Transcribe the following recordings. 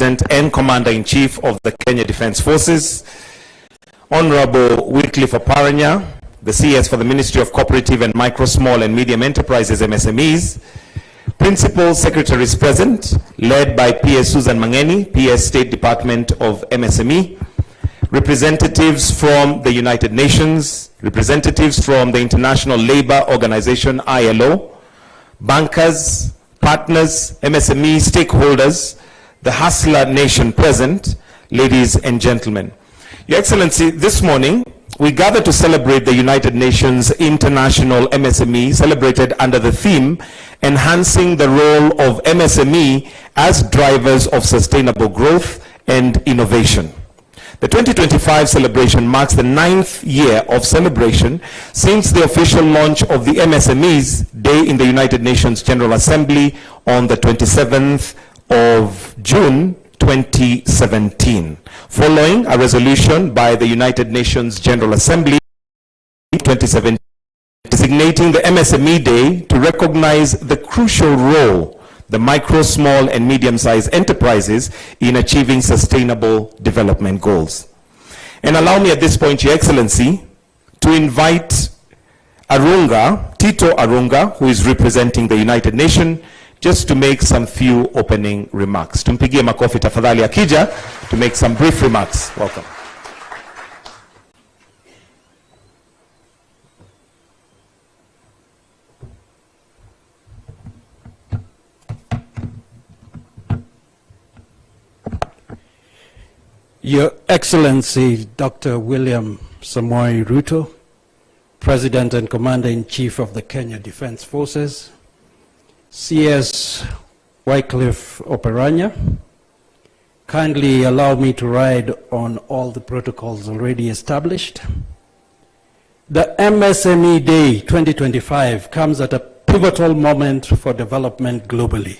President and Commander-in-Chief of the Kenya Defence Forces, Honorable Wycliffe Oparanya, the CS for the Ministry of Cooperative and Micro, Small and Medium Enterprises, MSMEs, Principal Secretaries present, led by PS Susan Mangeni, PS State Department of MSME, representatives from the United Nations, representatives from the International Labour Organization, ILO, bankers, partners, MSME stakeholders, the Hustler Nation present, ladies and gentlemen. Your Excellency, this morning, we gather to celebrate the United Nations International MSME, celebrated under the theme, Enhancing the Role of MSME as Drivers of Sustainable Growth and Innovation. The 2025 celebration marks the 9th year of celebration since the official launch of the MSMEs Day in the United Nations General Assembly on the 27th of June 2017, following a resolution by the United Nations General Assembly 2017 designating the MSME Day to recognize the crucial role the micro, small and medium-sized enterprises in achieving sustainable development goals. And allow me at this point, Your Excellency, to invite Tito Arunga, who is representing the United Nations, just to make some few opening remarks. Tumpigie makofi tafadhali akija to make some brief remarks. Welcome. Your Excellency, Dr. William Samoei Ruto, President and Commander-in-Chief of the Kenya Defence Forces, CS Wycliffe Oparanya, kindly allow me to ride on all the protocols already established. The MSME Day 2025 comes at a pivotal moment for development globally.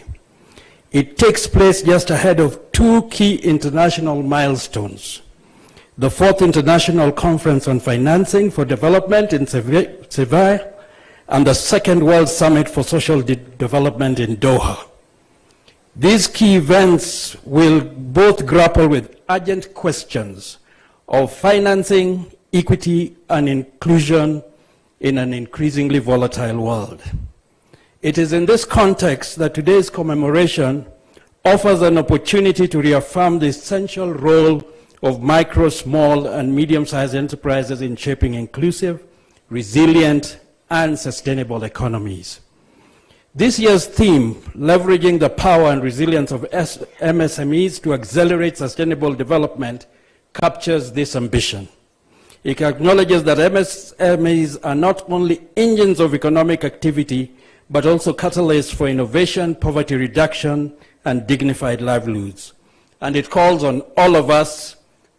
It takes place just ahead of two key international milestones: the 4th International Conference on Financing for Development in Seville and the 2nd World Summit for Social Development in Doha. These key events will both grapple with urgent questions of financing, equity, and inclusion in an increasingly volatile world. It is in this context that today's commemoration offers an opportunity to reaffirm the essential role of micro, small, and medium-sized enterprises in shaping inclusive, resilient, and sustainable economies. This year's theme, leveraging the power and resilience of MSMEs to accelerate sustainable development, captures this ambition. It acknowledges that MSMEs are not only engines of economic activity, but also catalysts for innovation, poverty reduction, and dignified livelihoods. And it calls on all of us,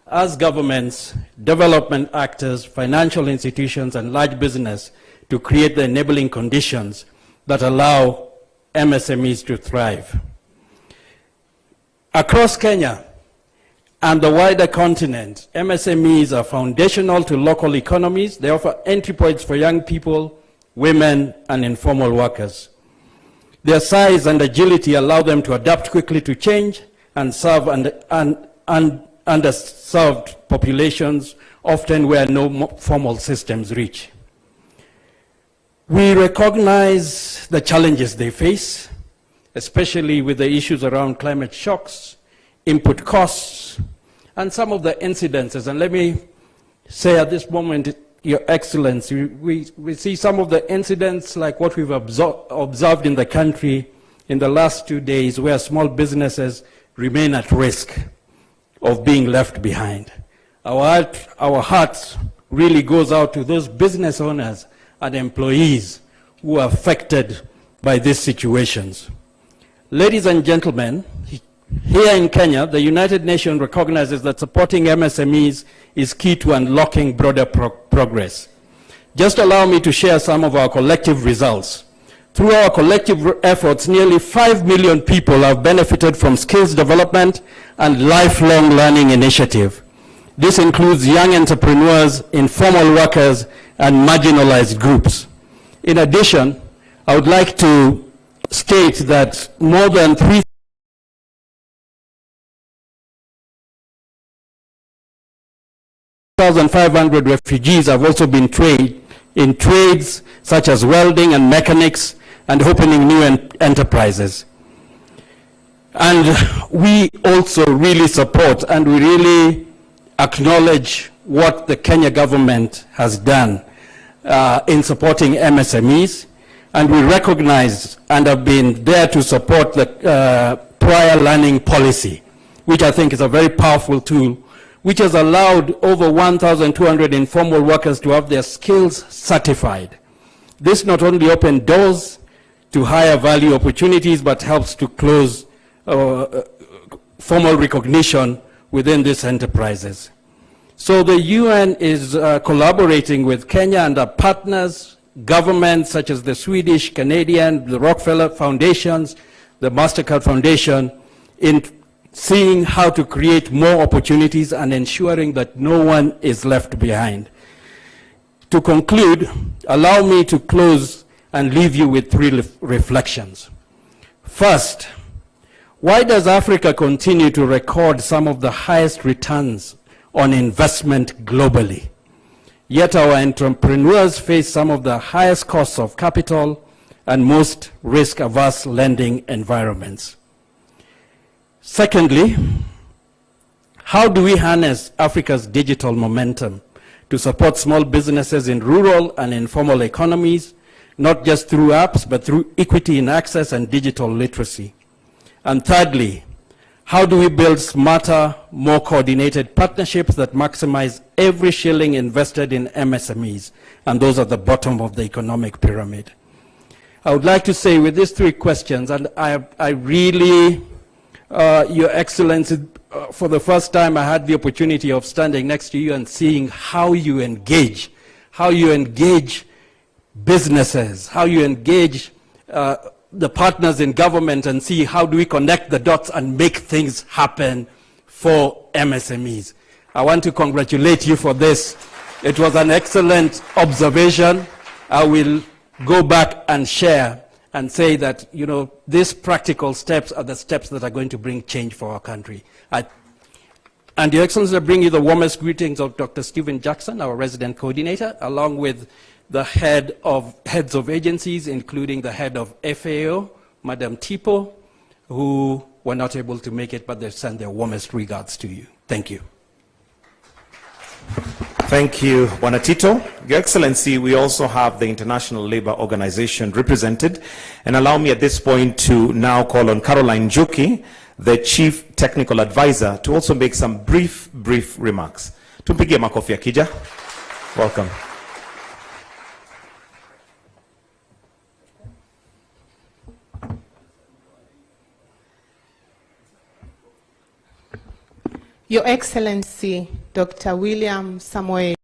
as governments, development actors, financial institutions, and large business, to create the enabling conditions that allow MSMEs to thrive. Across Kenya and the wider continent, MSMEs are foundational to local economies. They offer entry points for young people, women, and informal workers. Their size and agility allow them to adapt quickly to change and serve underserved populations, often where no formal systems reach. We recognize the challenges they face, especially with the issues around climate shocks, input costs, and some of the incidences. And let me say at this moment, Your Excellency, we see some of the incidents like what we've observed in the country in the last 2 days, where small businesses remain at risk of being left behind. Our hearts really goes out to those business owners and employees who are affected by these situations. Ladies and gentlemen, here in Kenya, the United Nations recognizes that supporting MSMEs is key to unlocking broader progress. Just allow me to share some of our collective results. Through our collective efforts, nearly 5 million people have benefited from skills development and lifelong learning initiative. This includes young entrepreneurs, informal workers, and marginalized groups. In addition, I would like to state that more than 3 6,500 refugees have also been trained in trades such as welding and mechanics and opening new enterprises. And we also really support and we really acknowledge what the Kenya government has done in supporting MSMEs, and we recognize and have been there to support the prior learning policy, which I think is a very powerful tool, which has allowed over 1,200 informal workers to have their skills certified. This not only opened doors to higher value opportunities, but helps to close formal recognition within these enterprises. So the UN is collaborating with Kenya and our partners, governments such as the Swedish, Canadian, the Rockefeller Foundations, the MasterCard Foundation, in seeing how to create more opportunities and ensuring that no one is left behind. To conclude, allow me to close and leave you with three reflections. First, why does Africa continue to record some of the highest returns on investment globally? Yet our entrepreneurs face some of the highest costs of capital and most risk-averse lending environments. Secondly, how do we harness Africa's digital momentum to support small businesses in rural and informal economies, not just through apps, but through equity in access and digital literacy? And thirdly, how do we build smarter, more coordinated partnerships that maximize every shilling invested in MSMEs, and those at the bottom of the economic pyramid? I would like to say with these three questions, and I really, Your Excellency, for the first time I had the opportunity of standing next to you and seeing how you engage businesses, how you engage the partners in government, and see how do we connect the dots and make things happen for MSMEs. I want to congratulate you for this. It was an excellent observation. I will go back and share and say that, you know, these practical steps are the steps that are going to bring change for our country. And Your Excellency, I bring you the warmest greetings of Dr. Stephen Jackson, our resident coordinator, along with the heads of agencies, including the head of FAO, Madam Tipo, who were not able to make it, but they send their warmest regards to you. Thank you. Thank you, Wanatito. Your Excellency, we also have the International Labour Organization represented. And allow me at this point to now call on Caroline Njuki, the Chief Technical Advisor, to also make some brief remarks. Tumpigie makofi akija. Welcome. Your Excellency, Dr. William Samoei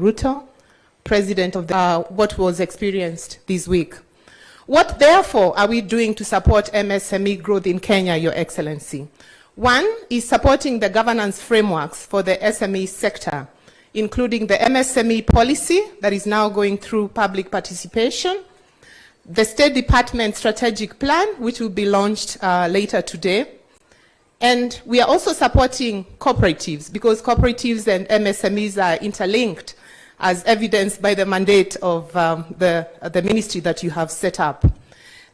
Ruto, President of what was experienced this week. What, therefore, are we doing to support MSME growth in Kenya, Your Excellency? One is supporting the governance frameworks for the SME sector, including the MSME policy that is now going through public participation, the State Department strategic plan, which will be launched later today. And we are also supporting cooperatives, because cooperatives and MSMEs are interlinked, as evidenced by the mandate of the ministry that you have set up.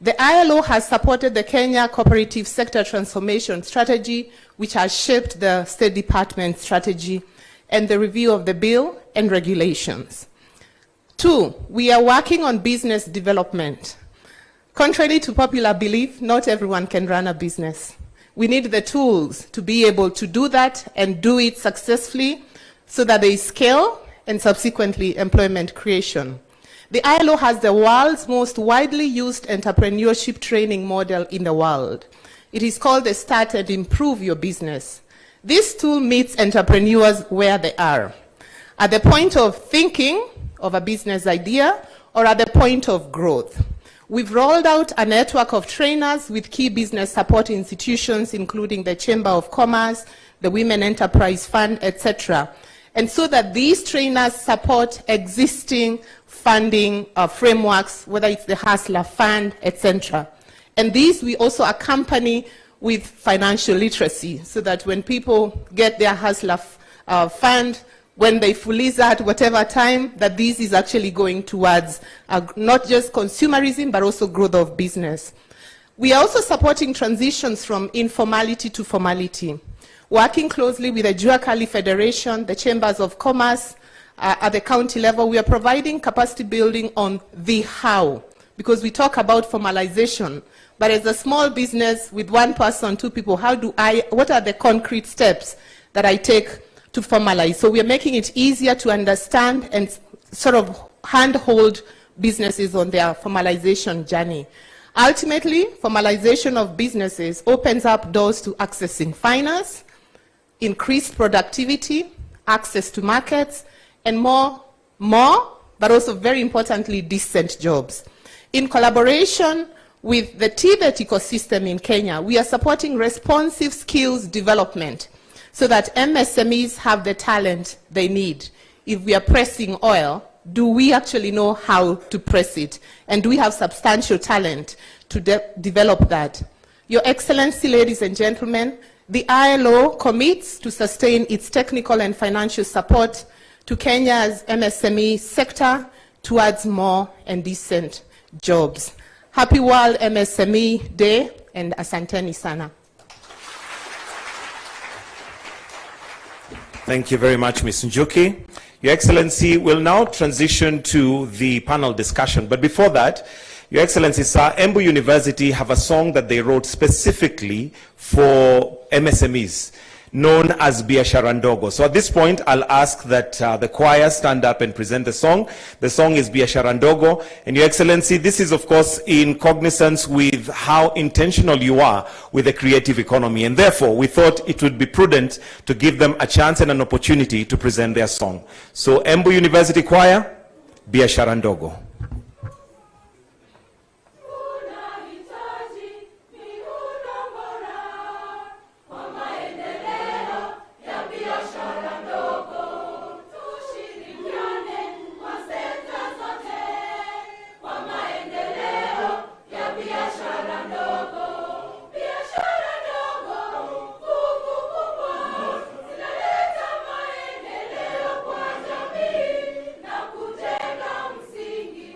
The ILO has supported the Kenya Cooperative Sector Transformation Strategy, which has shaped the State Department strategy and the review of the bill and regulations. Two, we are working on business development. Contrary to popular belief, not everyone can run a business. We need the tools to be able to do that and do it successfully so that there is scale and subsequently employment creation. The ILO has the world's most widely used entrepreneurship training model in the world. It is called the Start and Improve Your Business. This tool meets entrepreneurs where they are, at the point of thinking of a business idea or at the point of growth. We've rolled out a network of trainers with key business support institutions, including the Chamber of Commerce, the Women Enterprise Fund, etc. And so that these trainers support existing funding frameworks, whether it's the Hustler Fund, etc. And these we also accompany with financial literacy, so that when people get their Hustler Fund, when they fully at whatever time, that this is actually going towards not just consumerism, but also growth of business. We are also supporting transitions from informality to formality, working closely with the Juakali Federation, the Chambers of Commerce. At the county level, we are providing capacity building on the how, because we talk about formalization, but as a small business with one person, two people, what are the concrete steps that I take to formalize? So we are making it easier to understand and sort of handhold businesses on their formalization journey. Ultimately, formalization of businesses opens up doors to accessing finance, increased productivity, access to markets, and more, but also very importantly, decent jobs. In collaboration with the TVET ecosystem in Kenya, we are supporting responsive skills development so that MSMEs have the talent they need. If we are pressing oil, do we actually know how to press it? And do we have substantial talent to develop that? Your Excellency, ladies and gentlemen, the ILO commits to sustain its technical and financial support to Kenya's MSME sector towards more and decent jobs. Happy World MSME Day, and asanteni sana. Thank you very much, Ms. Njuki. Your Excellency, we'll now transition to the panel discussion. But before that, Your Excellency, sir, Embu University have a song that they wrote specifically for MSMEs, known as Biashara Ndogo. So at this point, I'll ask that the choir stand up and present the song. The song is Biashara Ndogo. And Your Excellency, this is of course in cognizance with how intentional you are with the creative economy. And therefore, we thought it would be prudent to give them a chance and an opportunity to present their song. So Embu University Choir, Biashara Ndogo. Kujenga msingi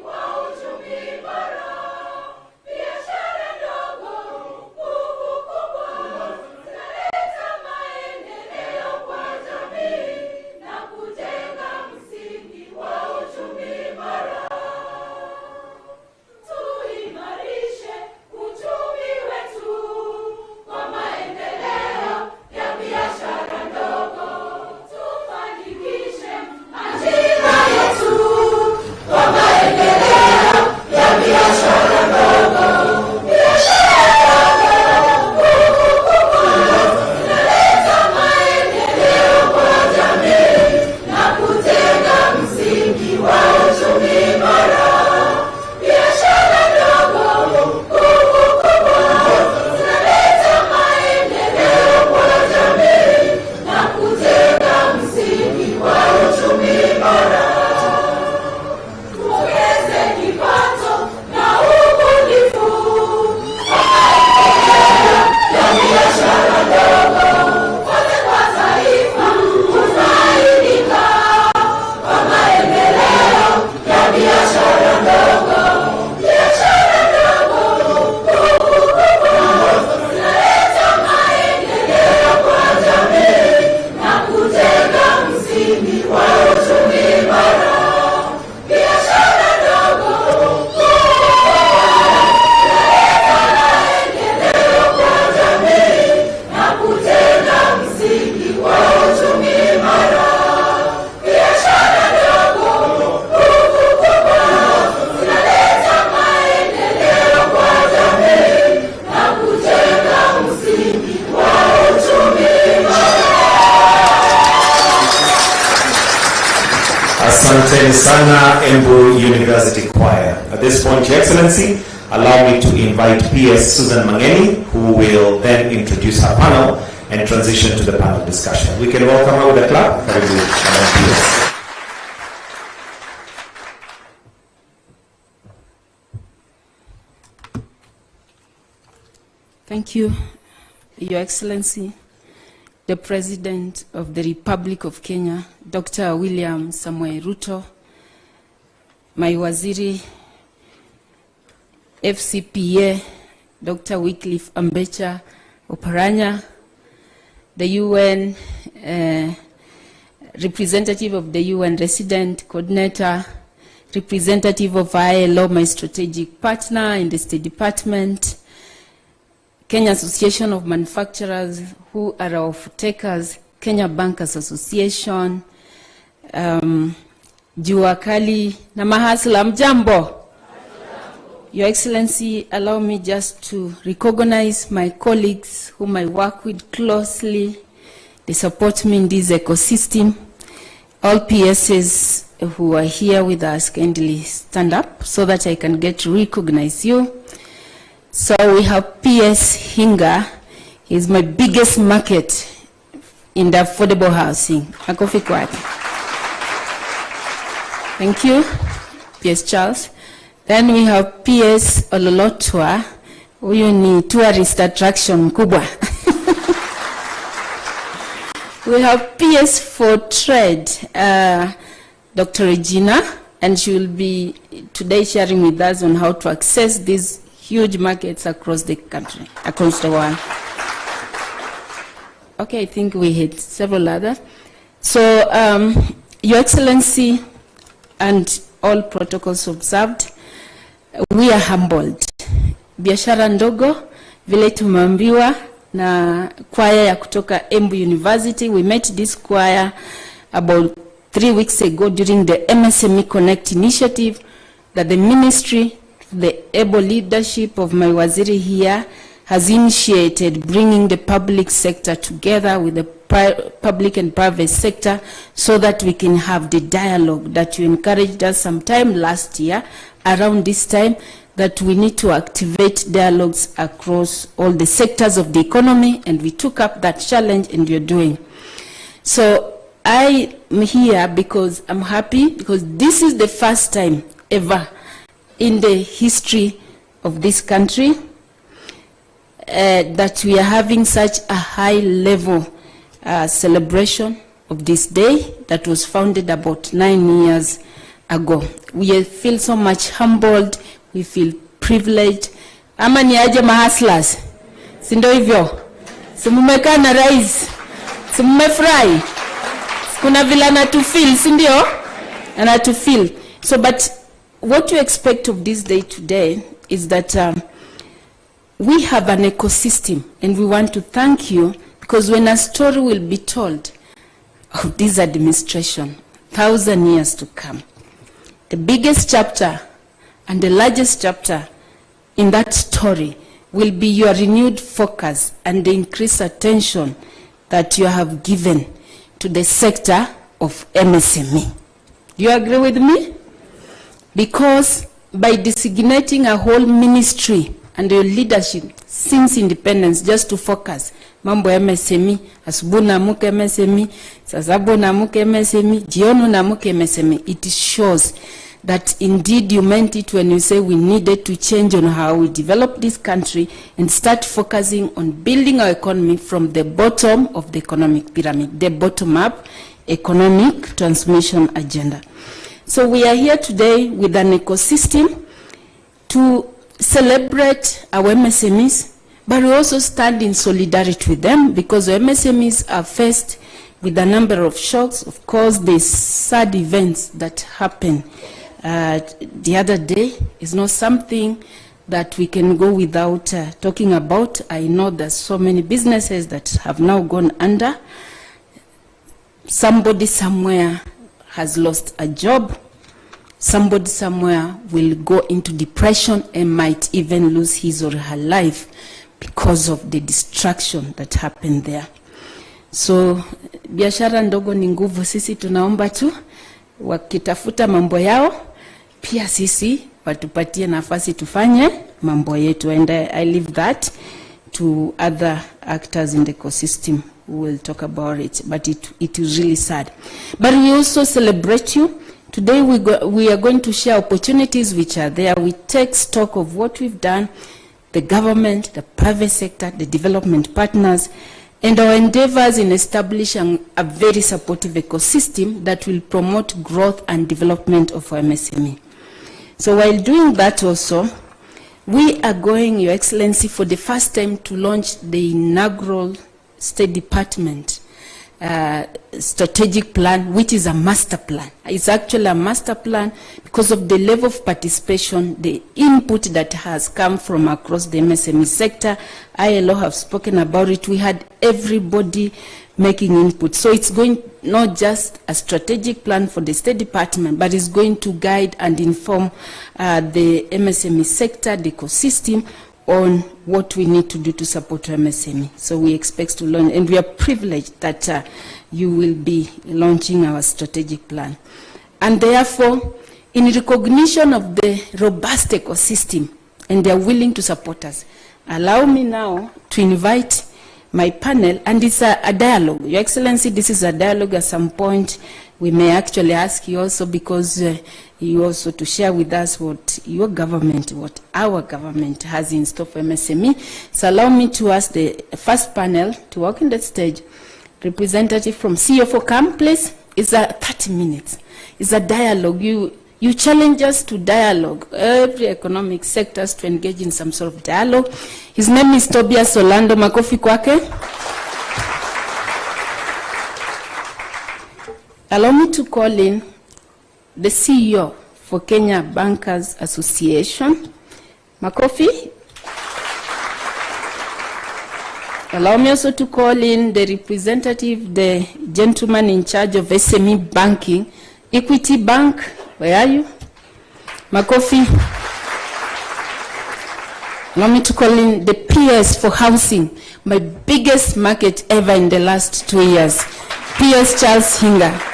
Asanteni sana, Embu University Choir. At this point, Your Excellency, allow me to invite PS Susan Mangeni, who will then introduce her panel and transition to the panel discussion. We can welcome her with a clap. Very good, PS. Thank you, Your Excellency, the President of the Republic of Kenya, Dr. William Samoei Ruto, my Waziri, FCPA, Dr. Wycliffe Ambecha Oparanya, the UN representative of the UN resident coordinator, representative of ILO, my strategic partner in the State Department, Kenya Association of Manufacturers who are our takers, Kenya Bankers Association, Jua Kali na mahasla mjambo. Your Excellency, allow me just to recognize my colleagues whom I work with closely. They support me in this ecosystem. All PSs who are here with us kindly stand up so that I can get to recognize you. So we have PS Hinga. He's my biggest market in the affordable housing. Makofi kwake. Thank you, PS Charles. Then we have PS Ololotwa. Huyu ni tourist attraction kubwa. We have PS for Trade, Dr. Regina, and she will be today sharing with us on how to access these huge markets across the country, across the world. Okay, I think we hit several others. So, Your Excellency, and all protocols observed, we are humbled. Biashara ndogo, vile tumeambiwa na choir ya kutoka Embu University. We met this choir about 3 weeks ago during the MSME Connect initiative that the ministry, the able leadership of my waziri here, has initiated, bringing the public sector together with the public and private sector so that we can have the dialogue that you encouraged us sometime last year around this time, that we need to activate dialogues across all the sectors of the economy, and we took up that challenge and we're doing. So I am here because I'm happy, because this is the first time ever in the history of this country that we are having such a high level celebration of this day that was founded about 9 years ago. We feel so much humbled, we feel privileged. Ama ni aje mahaslas? Sindo hivyo? Simumeka na rais? Simumefurahi? Kuna vila na to feel, sindio? Na to feel. So, but what you expect of this day today is that we have an ecosystem, and we want to thank you, because when a story will be told of this administration, 1,000 years to come, the biggest chapter and the largest chapter in that story will be your renewed focus and the increased attention that you have given to the sector of MSME. Do you agree with me? Because by designating a whole ministry and your leadership since independence just to focus mambo MSME, asubuhi naamka MSME, sasabu naamka MSME, jioni naamka MSME, it shows that indeed you meant it when you say we needed to change on how we develop this country and start focusing on building our economy from the bottom of the economic pyramid, the bottom-up economic transformation agenda. So we are here today with an ecosystem to celebrate our MSMEs, but we also stand in solidarity with them, because the MSMEs are faced with a number of shocks. Of course, the sad events that happen the other day is not something that we can go without talking about. I know there's so many businesses that have now gone under. Somebody somewhere has lost a job. Somebody somewhere will go into depression and might even lose his or her life because of the destruction that happened there. So biashara ndogo ni nguvu, sisi tunaomba tu wakitafuta mambo yao, pia sisi watupatie nafasi tufanye mambo yetu. And I leave that to other actors in the ecosystem who will talk about it. But it is really sad. But we also celebrate you. Today we are going to share opportunities which are there. We take stock of what we've done, the government, the private sector, the development partners, and our endeavors in establishing a very supportive ecosystem that will promote growth and development of our MSME. So while doing that also, we are going, Your Excellency, for the first time to launch the inaugural State Department strategic plan, which is a master plan. It's actually a master plan because of the level of participation, the input that has come from across the MSME sector. ILO have spoken about it. We had everybody making input. So it's going not just a strategic plan for the State Department, but it's going to guide and inform the MSME sector, the ecosystem, on what we need to do to support MSME. So we expect to learn, and we are privileged that you will be launching our strategic plan. And therefore, in recognition of the robust ecosystem, and they are willing to support us, allow me now to invite my panel, and it's a dialogue. Your Excellency, this is a dialogue. At some point, we may actually ask you also, because you also to share with us what your government, what our government has in store for MSME. So allow me to ask the first panel to walk in the stage. Representative from CFO, come please. It's a 30 minutes. It's a dialogue. You challenge us to dialogue, every economic sectors to engage in some sort of dialogue. His name is Tobias Orlando. Makofi kwake. Allow me to call in the CEO for Kenya Bankers Association. Makofi. Allow me also to call in the representative, the gentleman in charge of SME banking, Equity Bank. Where are you? Makofi. Allow me to call in the PS for housing, my biggest market ever in the last 2 years. PS Charles Hinga.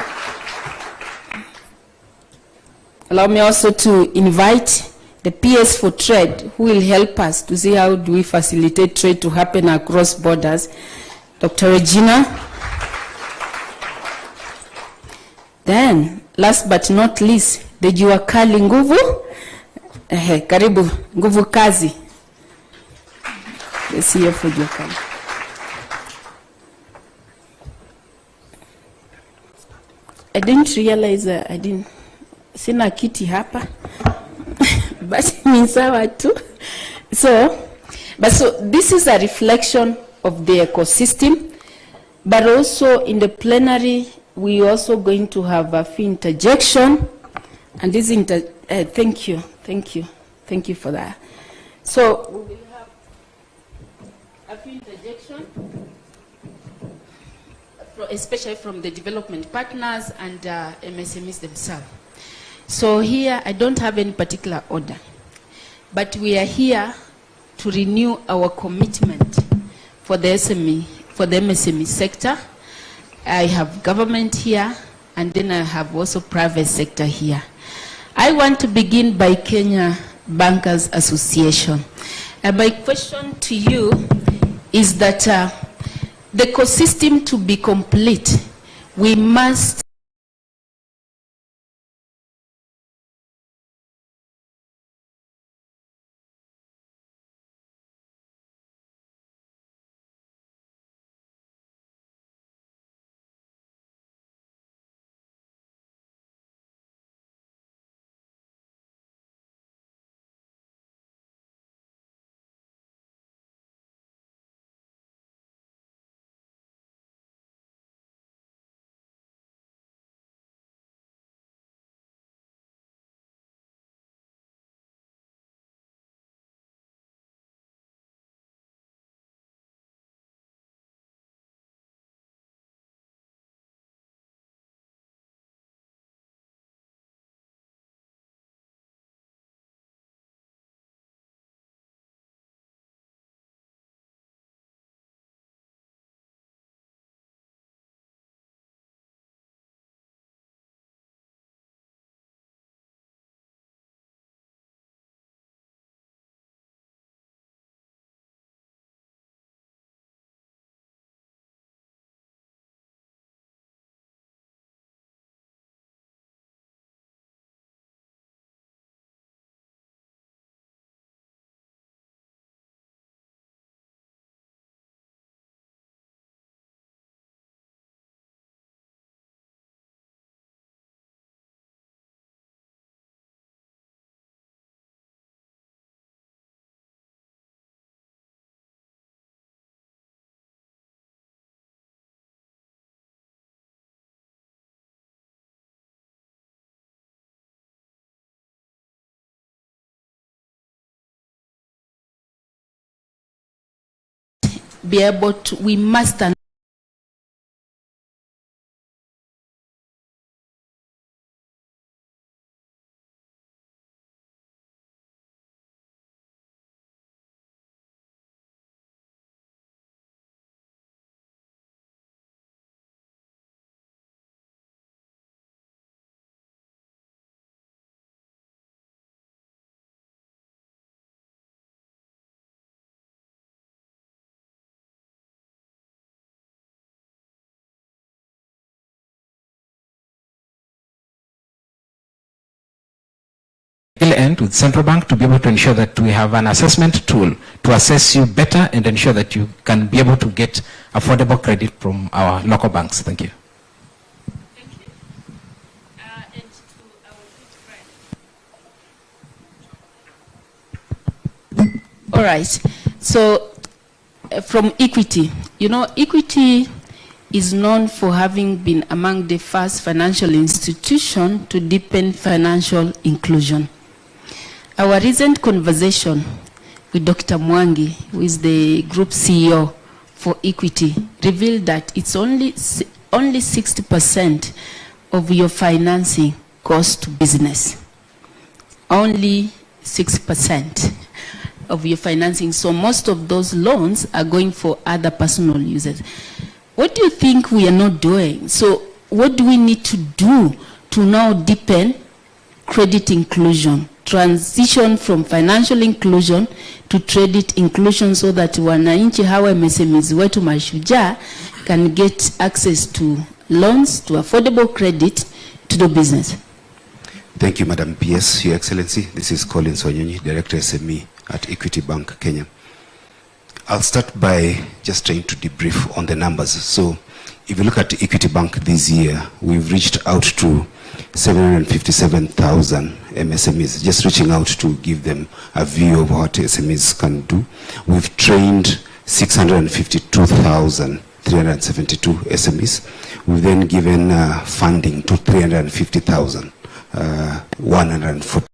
Allow me also to invite the PS for trade, who will help us to see how do we facilitate trade to happen across borders. Dr. Regina. Then, last but not least, the Juakali Nguvu. Karibu, Nguvu Kazi. The CEO for Juakali. I didn't realize sina kiti hapa. But ni sawa tu. So this is a reflection of the ecosystem, but also in the plenary, we also going to have a few interjection, and this thank you for that. So we will have a few interjection, especially from the development partners and MSMEs themselves. So here, I don't have any particular order, but we are here to renew our commitment for the MSME sector. I have government here, and then I have also private sector here. I want to begin by Kenya Bankers Association. And my question to you is that the ecosystem to be complete, we must be able to, we must end with central bank to be able to ensure that we have an assessment tool to assess you better and ensure that you can be able to get affordable credit from our local banks. Thank you. Thank you. And to our good friend. All right. So from Equity, you know, Equity is known for having been among the first financial institution to deepen financial inclusion. Our recent conversation with Dr. Mwangi, who is the group CEO for Equity, revealed that it's only 60% of your financing goes to business. Only 6% of your financing. So most of those loans are going for other personal users. What do you think we are not doing? So what do we need to do to now deepen credit inclusion, transition from financial inclusion to credit inclusion, so that wananchi hawa MSMEs wetu mashujaa can get access to loans, to affordable credit to do business? Thank you, Madam PS, Your Excellency. This is Colin Sonyonyi, Director SME at Equity Bank, Kenya. I'll start by just trying to debrief on the numbers. So if you look at Equity Bank this year, we've reached out to 757,000 MSMEs, just reaching out to give them a view of what SMEs can do. We've trained 652,372 SMEs. We've then given funding to 350,140.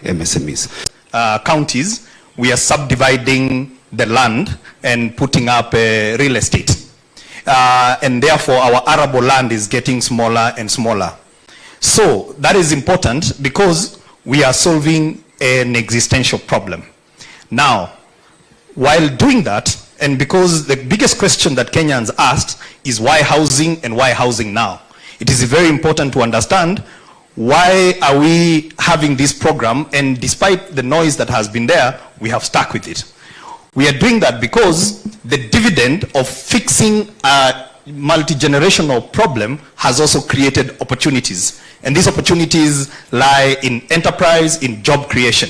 MSMEs. counties, we are subdividing the land and putting up real estate. And therefore, our arable land is getting smaller and smaller. So that is important because we are solving an existential problem. Now, while doing that, and because the biggest question that Kenyans asked is why housing and why housing now? It is very important to understand why are we having this program, and despite the noise that has been there, we have stuck with it. We are doing that because the dividend of fixing a multi-generational problem has also created opportunities. And these opportunities lie in enterprise, in job creation.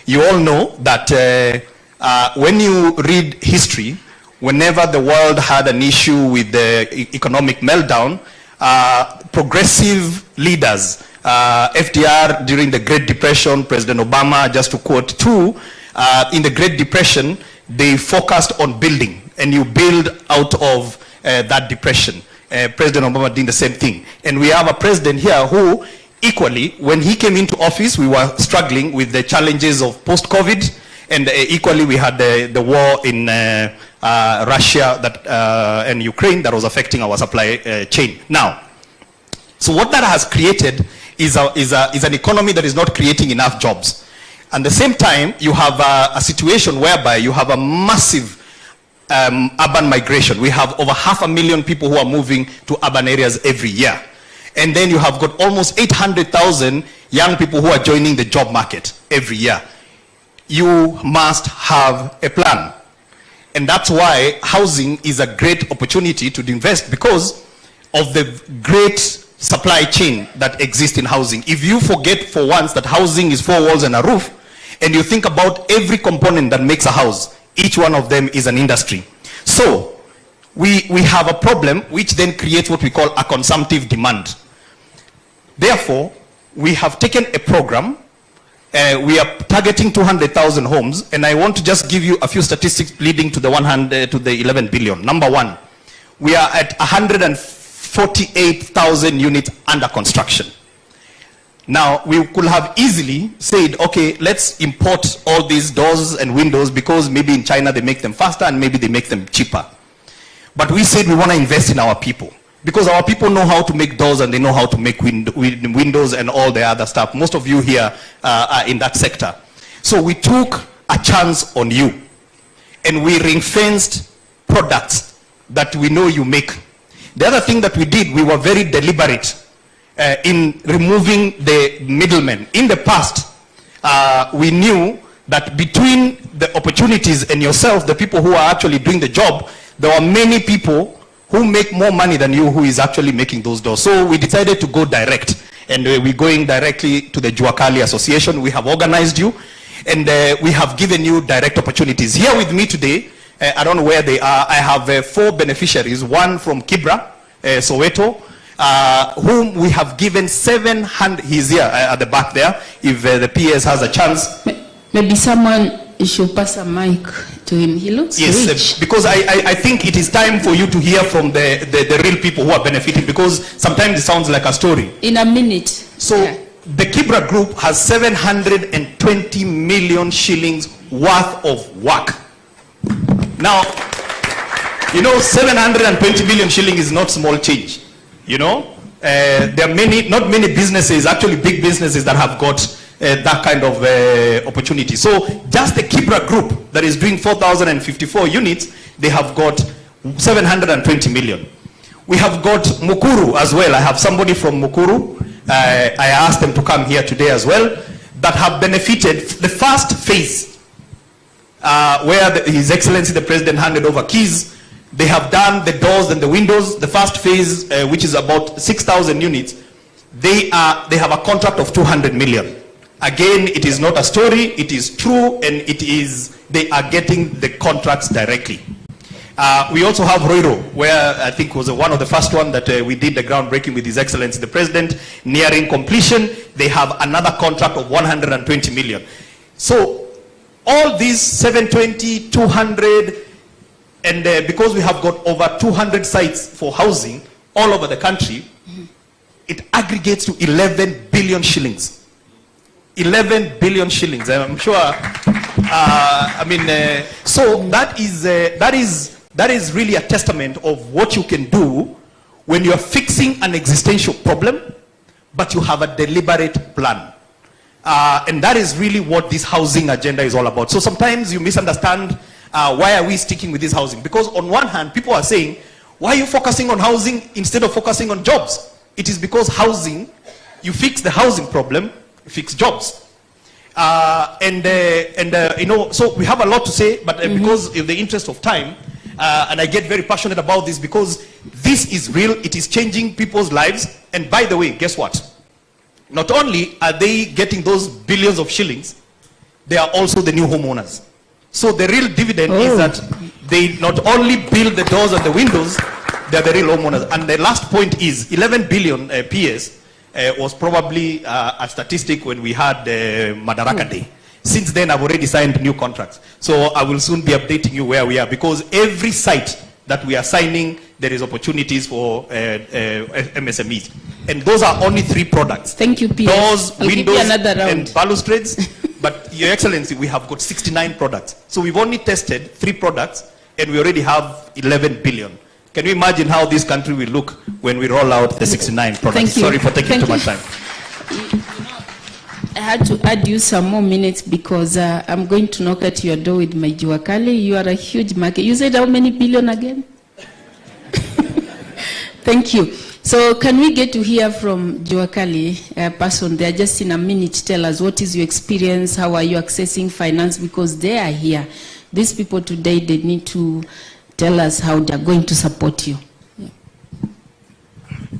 You all know that when you read history, whenever the world had an issue with the economic meltdown, progressive leaders, FDR during the Great Depression, President Obama, just to quote two, in the Great Depression, they focused on building, and you build out of that depression. President Obama did the same thing. And we have a president here who, equally, when he came into office, we were struggling with the challenges of post-COVID, and equally we had the war in Russia that, and Ukraine that was affecting our supply chain. Now, so what that has created is an economy that is not creating enough jobs. At the same time, you have a situation whereby you have a massive urban migration. We have over 500,000 people who are moving to urban areas every year. And then you have got almost 800,000 young people who are joining the job market every year. You must have a plan. And that's why housing is a great opportunity to invest, because of the great supply chain that exists in housing. If you forget for once that housing is 4 walls and a roof, and you think about every component that makes a house, each one of them is an industry. So we have a problem which then creates what we call a consumptive demand. Therefore, we have taken a program. We are targeting 200,000 homes, and I want to just give you a few statistics leading to the 11 billion. Number one, we are at 148,000 units under construction. Now, we could have easily said, okay, let's import all these doors and windows because maybe in China they make them faster and maybe they make them cheaper. But we said we want to invest in our people, because our people know how to make doors and they know how to make windows and all the other stuff. Most of you here are in that sector. So we took a chance on you, and we ring-fenced products that we know you make. The other thing that we did, we were very deliberate in removing the middlemen. In the past, we knew that between the opportunities and yourself, the people who are actually doing the job, there are many people who make more money than you who is actually making those doors. So we decided to go direct, and we're going directly to the Juakali Association. We have organized you, and we have given you direct opportunities. Here with me today, I don't know where they are, I have 4 beneficiaries, one from Kibra, Soweto, whom we have given 700, he's here at the back there, if the PS has a chance. Maybe someone should pass a mic to him. He looks rich. Because I think it is time for you to hear from the real people who are benefiting, because sometimes it sounds like a story. In a minute. So the Kibra group has 720 million shillings worth of work. Now, you know, 720 million shillings is not small change. You know, there are not many businesses, actually big businesses, that have got that kind of opportunity. So just the Kibra group that is doing 4,054 units, they have got 720 million. We have got Mukuru as well. I have somebody from Mukuru. I asked them to come here today as well, that have benefited the first phase, where His Excellency the President handed over keys. They have done the doors and the windows. The first phase, which is about 6,000 units, they have a contract of 200 million. Again, it is not a story, it is true, and they are getting the contracts directly. We also have Roiro, where I think was one of the first one that we did the groundbreaking with His Excellency the President, nearing completion. They have another contract of 120 million. So all these 720, 200, and because we have got over 200 sites for housing all over the country, it aggregates to 11 billion shillings. 11 billion shillings. I'm sure. So that is really a testament of what you can do when you are fixing an existential problem, but you have a deliberate plan. And that is really what this housing agenda is all about. So sometimes you misunderstand why are we sticking with this housing? Because on one hand, people are saying, why are you focusing on housing instead of focusing on jobs? It is because housing, you fix the housing problem, you fix jobs. So we have a lot to say, but because of the interest of time, and I get very passionate about this because this is real, it is changing people's lives. And by the way, guess what? Not only are they getting those billions of shillings, they are also the new homeowners. So the real dividend is that they not only build the doors and the windows, they are the real homeowners. And the last point is 11 billion PS was probably a statistic when we had Madaraka Day. Since then, I've already signed new contracts. So I will soon be updating you where we are, because every site that we are signing, there is opportunities for MSMEs. And those are only 3 products. Thank you, PS. Doors, I'll windows, and balustrades. But Your Excellency, we have got 69 products. So we've only tested 3 products, and we already have 11 billion. Can you imagine how this country will look when we roll out the 69 products? Thank you. Sorry for taking too much time. I had to add you some more minutes because I'm going to knock at your door with my Juakali. You are a huge market. You said how many billion again? Thank you. So can we get to hear from Juakali, person there, just in a minute, tell us what is your experience, how are you accessing finance, because they are here. These people today, they need to tell us how they are going to support you. Yeah.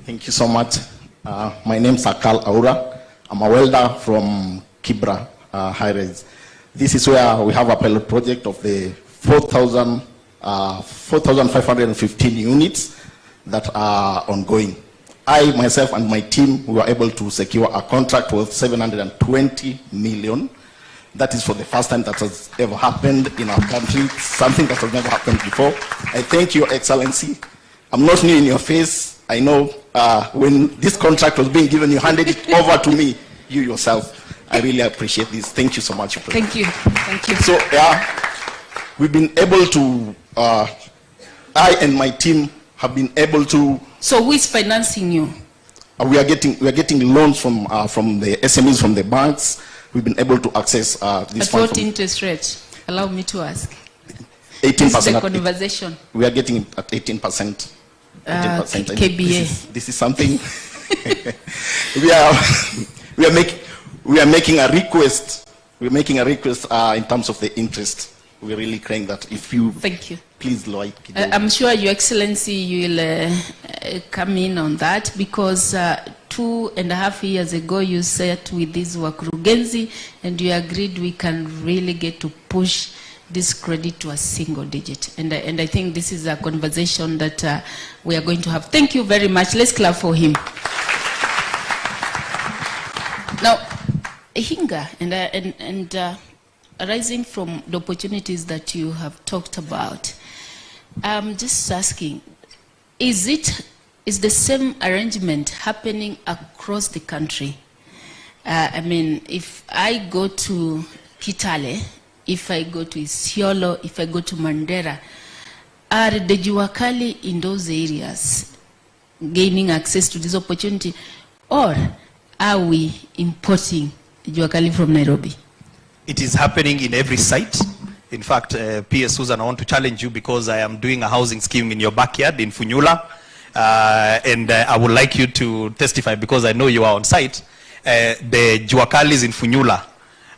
Thank you so much. My name is Akal Aura. I'm a welder from Kibra High-Rise. This is where we have a pilot project of the 4,515 units that are ongoing. I, myself, and my team, we were able to secure a contract worth 720 million. That is for the first time that has ever happened in our country, something that has never happened before. I thank Your Excellency. I'm not new in your face. I know when this contract was being given, you handed it over to me, you yourself. I really appreciate this. Thank you so much. Thank you. Thank you. So, we've been able to, I and my team have been able to. So who is financing you? We are getting loans from the SMEs, from the banks. We've been able to access this. At what interest rate? Allow me to ask. 18%. This is the conversation. We are getting it at 18%. 18%. KBA. This is something. we are making a request. We're making a request in terms of the interest. We're really crying that if you. Thank you. Please, Lloyd. I'm sure Your Excellency, you will come in on that, because 2.5 years ago you sat with this Wakurugenzi and you agreed we can really get to push this credit to a single digit. And I think this is a conversation that we are going to have. Thank you very much. Let's clap for him. Now, Hinga, and arising from the opportunities that you have talked about, I'm just asking, is the same arrangement happening across the country? I mean, if I go to Kitale, if I go to Isiolo, if I go to Mandera, are the Juakali in those areas gaining access to this opportunity, or are we importing Juakali from Nairobi? It is happening in every site. In fact, PS Susan, I want to challenge you because I am doing a housing scheme in your backyard in Funyula. And I would like you to testify because I know you are on site. The Juakalis in Funyula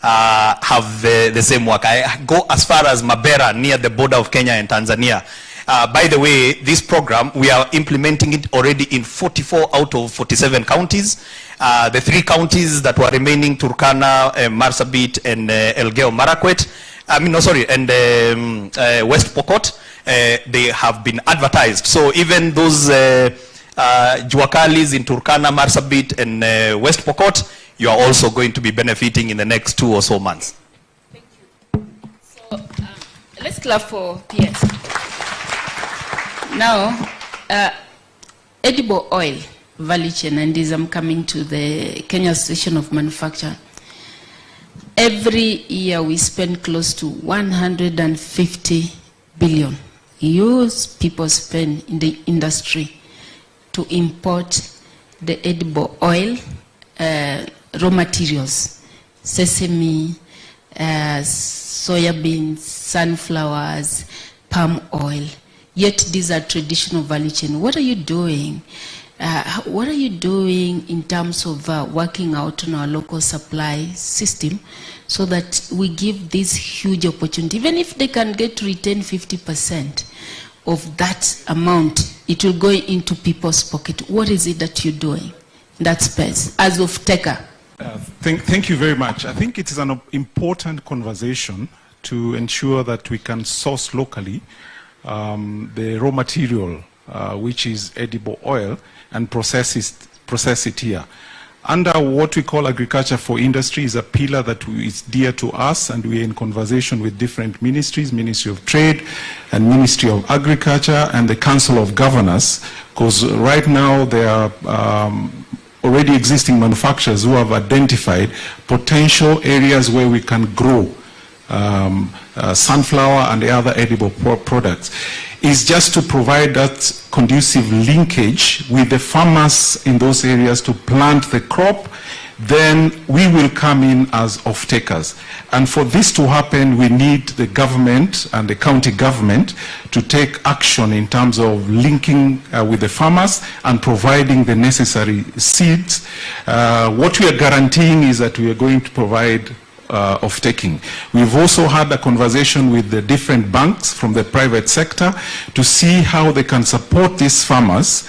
have the same work. I go as far as Mabera, near the border of Kenya and Tanzania. By the way, this program, we are implementing it already in 44 out of 47 counties. The 3 counties that were remaining, Turkana, Marsabit, and Elgeyo Marakwet, and West Pokot, they have been advertised. So even those Juakalis in Turkana, Marsabit, and West Pokot, you are also going to be benefiting in the next 2 or so months. Thank you. So let's clap for PS. Now, edible oil value chain, and this I'm coming to the Kenya Association of Manufacture. Every year we spend close to 150 billion. People spend in the industry to import the edible oil, raw materials, sesame, soya beans, sunflowers, palm oil. Yet these are traditional value chain. What are you doing? What are you doing in terms of working out on our local supply system so that we give this huge opportunity? Even if they can get to retain 50% of that amount, it will go into people's pocket. What is it that you're doing in that space as of taker? Thank you very much. I think it is an important conversation to ensure that we can source locally the raw material, which is edible oil, and process it here. Under what we call agriculture for industry is a pillar that is dear to us, and we are in conversation with different ministries, Ministry of Trade and Ministry of Agriculture and the Council of Governors, because right now there are already existing manufacturers who have identified potential areas where we can grow sunflower and the other edible products. Is just to provide that conducive linkage with the farmers in those areas to plant the crop. Then we will come in as off-takers. And for this to happen, we need the government and the county government to take action in terms of linking with the farmers and providing the necessary seeds. What we are guaranteeing is that we are going to provide of taking. We've also had a conversation with the different banks from the private sector to see how they can support these farmers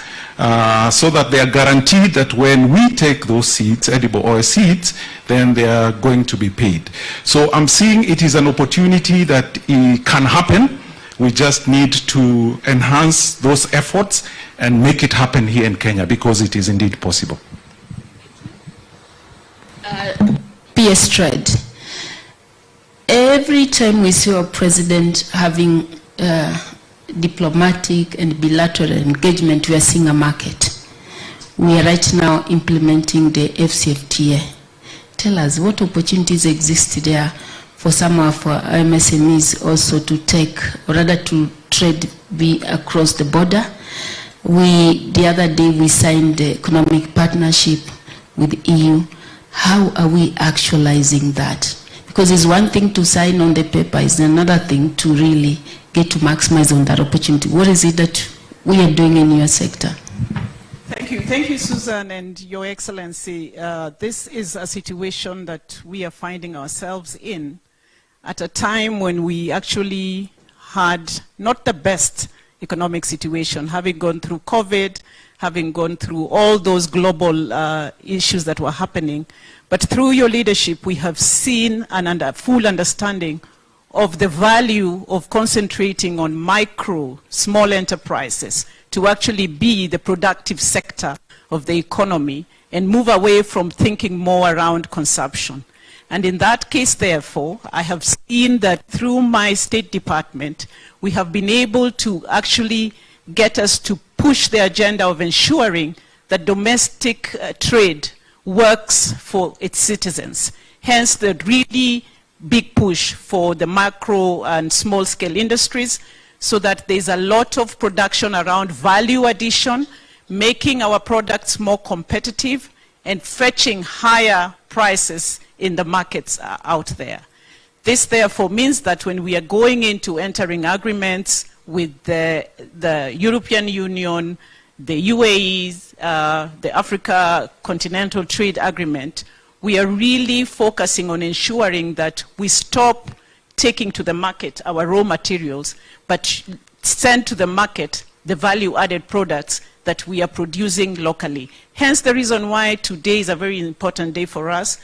so that they are guaranteed that when we take those seeds, edible oil seeds, then they are going to be paid. So I'm seeing it is an opportunity that it can happen. We just need to enhance those efforts and make it happen here in Kenya, because it is indeed possible. PS trade. Every time we see our president having diplomatic and bilateral engagement, we are seeing a market. We are right now implementing the FCFTA. Tell us what opportunities exist there for some of our MSMEs also to take, or rather to trade be across the border. The other day we signed the economic partnership with EU. How are we actualizing that? Because it's one thing to sign on the paper, it's another thing to really get to maximize on that opportunity. What is it that we are doing in your sector? Thank you, Susan and Your Excellency. This is a situation that we are finding ourselves in at a time when we actually had not the best economic situation, having gone through COVID, having gone through all those global issues that were happening. But through your leadership, we have seen a full understanding of the value of concentrating on micro, small enterprises to actually be the productive sector of the economy and move away from thinking more around consumption. And in that case, therefore, I have seen that through my State Department, we have been able to actually get us to push the agenda of ensuring that domestic trade works for its citizens. Hence the really big push for the macro and small scale industries, so that there's a lot of production around value addition, making our products more competitive and fetching higher prices in the markets out there. This therefore means that when we are going into entering agreements with the European Union, the UAE, the Africa Continental Trade Agreement, we are really focusing on ensuring that we stop taking to the market our raw materials, but send to the market the value-added products that we are producing locally. Hence the reason why today is a very important day for us,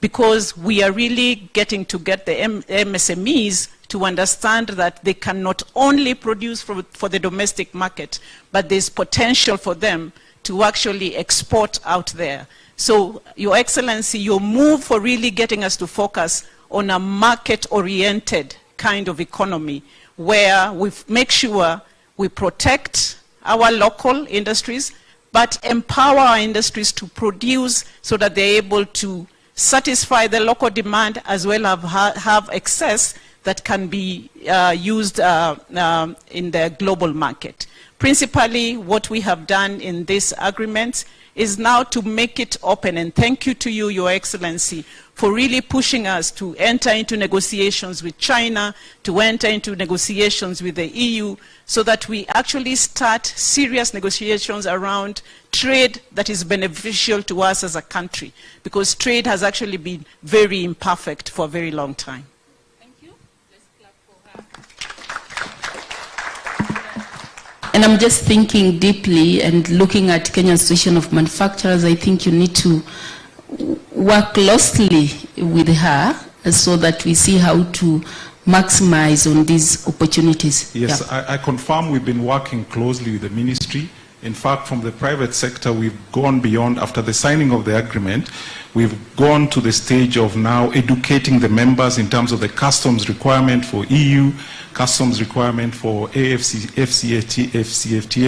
because we are really getting to get the MSMEs to understand that they can not only produce for the domestic market, but there's potential for them to actually export out there. So, Your Excellency, your move for really getting us to focus on a market-oriented kind of economy, where we make sure we protect our local industries, but empower our industries to produce so that they're able to satisfy the local demand as well as have excess that can be used in the global market. Principally, what we have done in this agreement is now to make it open, and thank you to you, Your Excellency, for really pushing us to enter into negotiations with China, to enter into negotiations with the EU, so that we actually start serious negotiations around trade that is beneficial to us as a country, because trade has actually been very imperfect for a very long time. And I'm just thinking deeply and looking at Kenyan Association of Manufacturers. I think you need to work closely with her so that we see how to maximize on these opportunities. Yes, yeah. I confirm we've been working closely with the ministry. In fact, from the private sector, we've gone beyond. After the signing of the agreement, we've gone to the stage of now educating the members in terms of the customs requirement for EU, customs requirement for FCFTA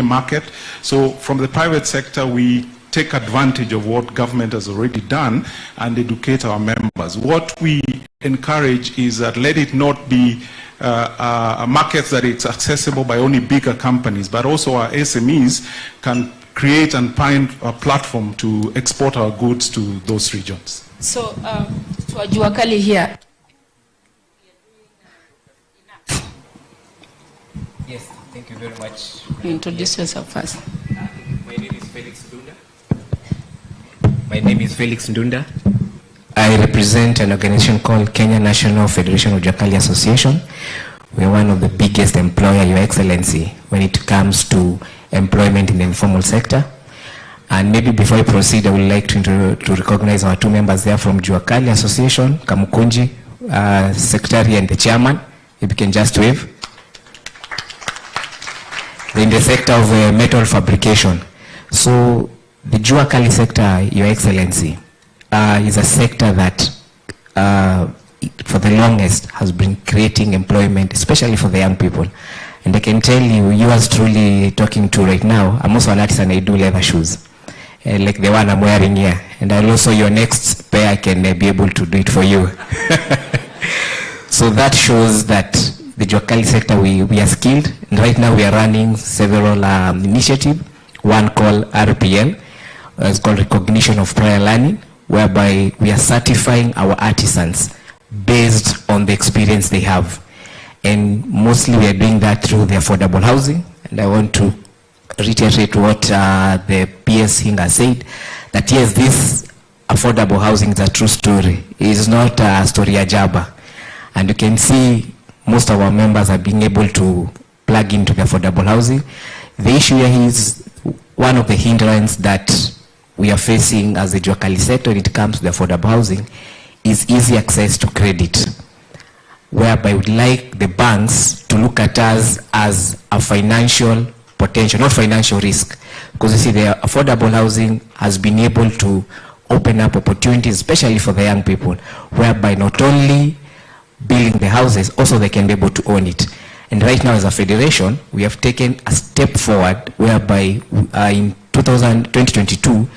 market. So from the private sector, we take advantage of what government has already done and educate our members. What we encourage is that let it not be a market that it's accessible by only bigger companies, but also our SMEs can create and find a platform to export our goods to those regions. So, to Ajuakali here. Yes, thank you very much. Introduce yourself first. My name is Felix Ndunda. My name is Felix Ndunda. I represent an organization called Kenya National Federation of Juakali Association. We are one of the biggest employer, Your Excellency, when it comes to employment in the informal sector. And maybe before I proceed, I would like to recognize our two members there from Juakali Association, Kamukunji, Secretary and the Chairman, if you can just wave. In the sector of metal fabrication. So the Juakali sector, Your Excellency, is a sector that for the longest has been creating employment, especially for the young people. And I can tell you, you are truly talking to right now. I'm also an artist and I do leather shoes, like the one I'm wearing here. And I'll also, your next pair, I can be able to do it for you. So that shows that the Juakali sector, we are skilled. And right now we are running several initiatives. One called RPL, it's called Recognition of Prior Learning, whereby we are certifying our artisans based on the experience they have. And mostly we are doing that through the affordable housing. And I want to reiterate what the PS Hinga said, that yes, this affordable housing is a true story. It is not a story ajaba. And you can see most of our members are being able to plug into the affordable housing. The issue here is one of the hindrances that we are facing as a Juakali sector when it comes to the affordable housing is easy access to credit, whereby we'd like the banks to look at us as a financial potential, not financial risk. Because you see, the affordable housing has been able to open up opportunities, especially for the young people, whereby not only building the houses, also they can be able to own it. And right now as a federation, we have taken a step forward whereby in 2022,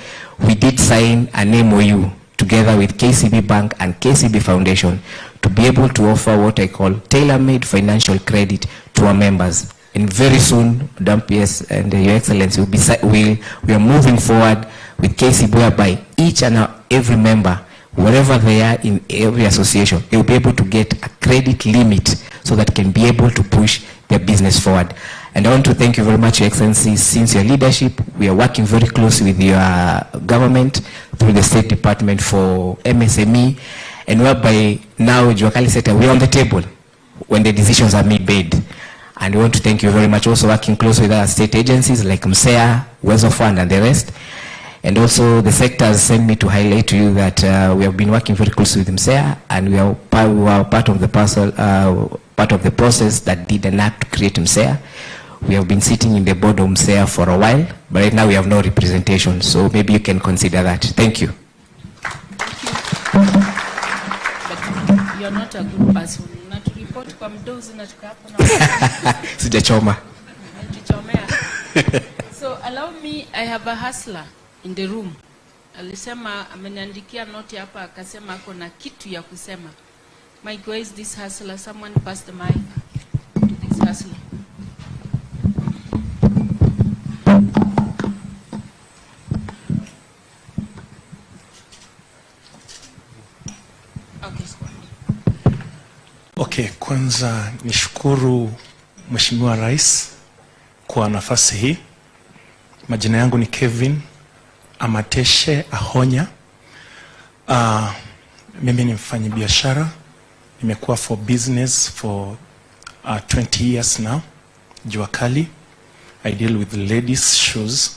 we did sign an MOU together with KCB Bank and KCB Foundation to be able to offer what I call tailor-made financial credit to our members. And very soon, Madam PS and Your Excellency, we are moving forward with KCB, whereby each and every member, wherever they are in every association, they will be able to get a credit limit so that can be able to push their business forward. And I want to thank you very much, Your Excellency. Since your leadership, we are working very closely with your government through the State Department for MSME, and whereby now Juakali sector, we are on the table when the decisions are made. And we want to thank you very much, also working closely with our state agencies like Msme, Wezo Fund and the rest. And also the sector has sent me to highlight to you that we have been working very closely with Msme, and we are part of the process that did an act to create Msme. We have been sitting in the board of Msme for a while, but right now we have no representation. So maybe you can consider that. Thank you. But you're not a good person. Sijachoma. So allow me, I have a hustler in the room. alisema ameniandikia noti hapa akasema ako na kitu ya kusema. Mike, where is this hustler? Someone pass the mic to this hustler. Okay, kwanza nishukuru Mheshimiwa Rais kwa nafasi hii. Majina yangu ni Kevin Amateshe Ahonya. Mimi ni mfanyabiashara. Nimekuwa for business for 20 years now. Jua kali. I deal with ladies shoes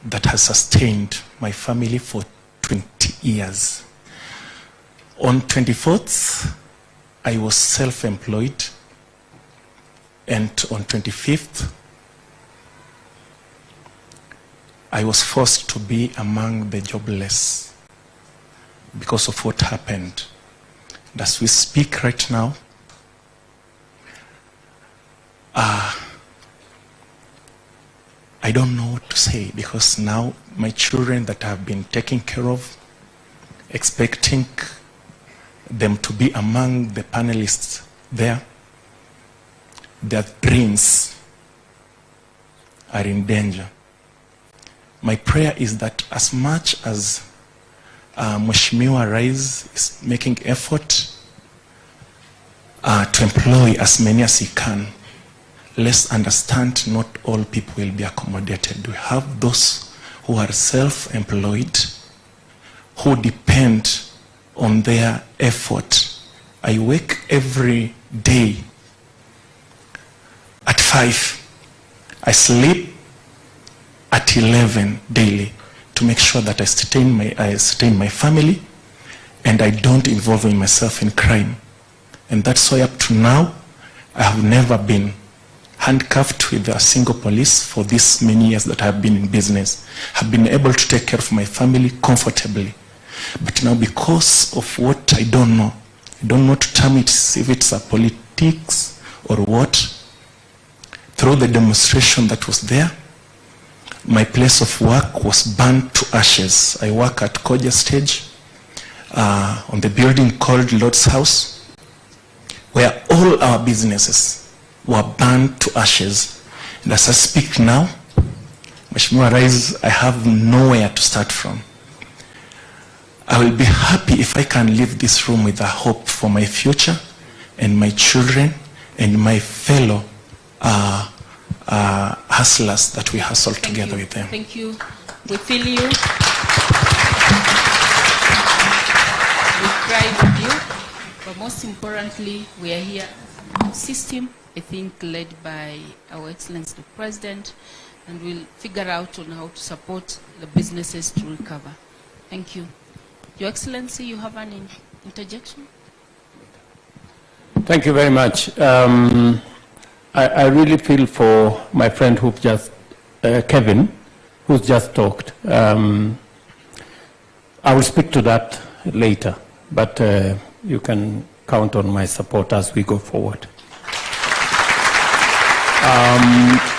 that has sustained my family for 20 years. On 24th, I was self-employed, and on 25th, I was forced to be among the jobless because of what happened. And as we speak right now, I don't know what to say, because now my children that have been taken care of, expecting them to be among the panelists there, their dreams are in danger. My prayer is that as much as Mheshimiwa Rais is making effort to employ as many as he can, let's understand not all people will be accommodated. We have those who are self-employed, who depend on their effort. I wake every day at 5. I sleep at 11 daily to make sure that I sustain my family and I don't involve myself in crime. And that's why up to now, I have never been handcuffed with a single police for these many years that I have been in business. I've been able to take care of my family comfortably. But now, because of what I don't know to term it, if it's a politics or what, through the demonstration that was there, my place of work was burned to ashes. I work at Koja Stage on the building called Lord's House, where all our businesses were burned to ashes. And as I speak now, Mheshimiwa Rais, I have nowhere to start from. I will be happy if I can leave this room with a hope for my future and my children and my fellow hustlers that we hustle together with them. Thank you. We feel you. We cry with you. But most importantly, we are here system, I think, led by Our Excellency the President, and we'll figure out on how to support the businesses to recover. Thank you. Your Excellency, you have an interjection? Thank you very much. I really feel for my friend who just, Kevin, who's just talked. I will speak to that later, but you can count on my support as we go forward.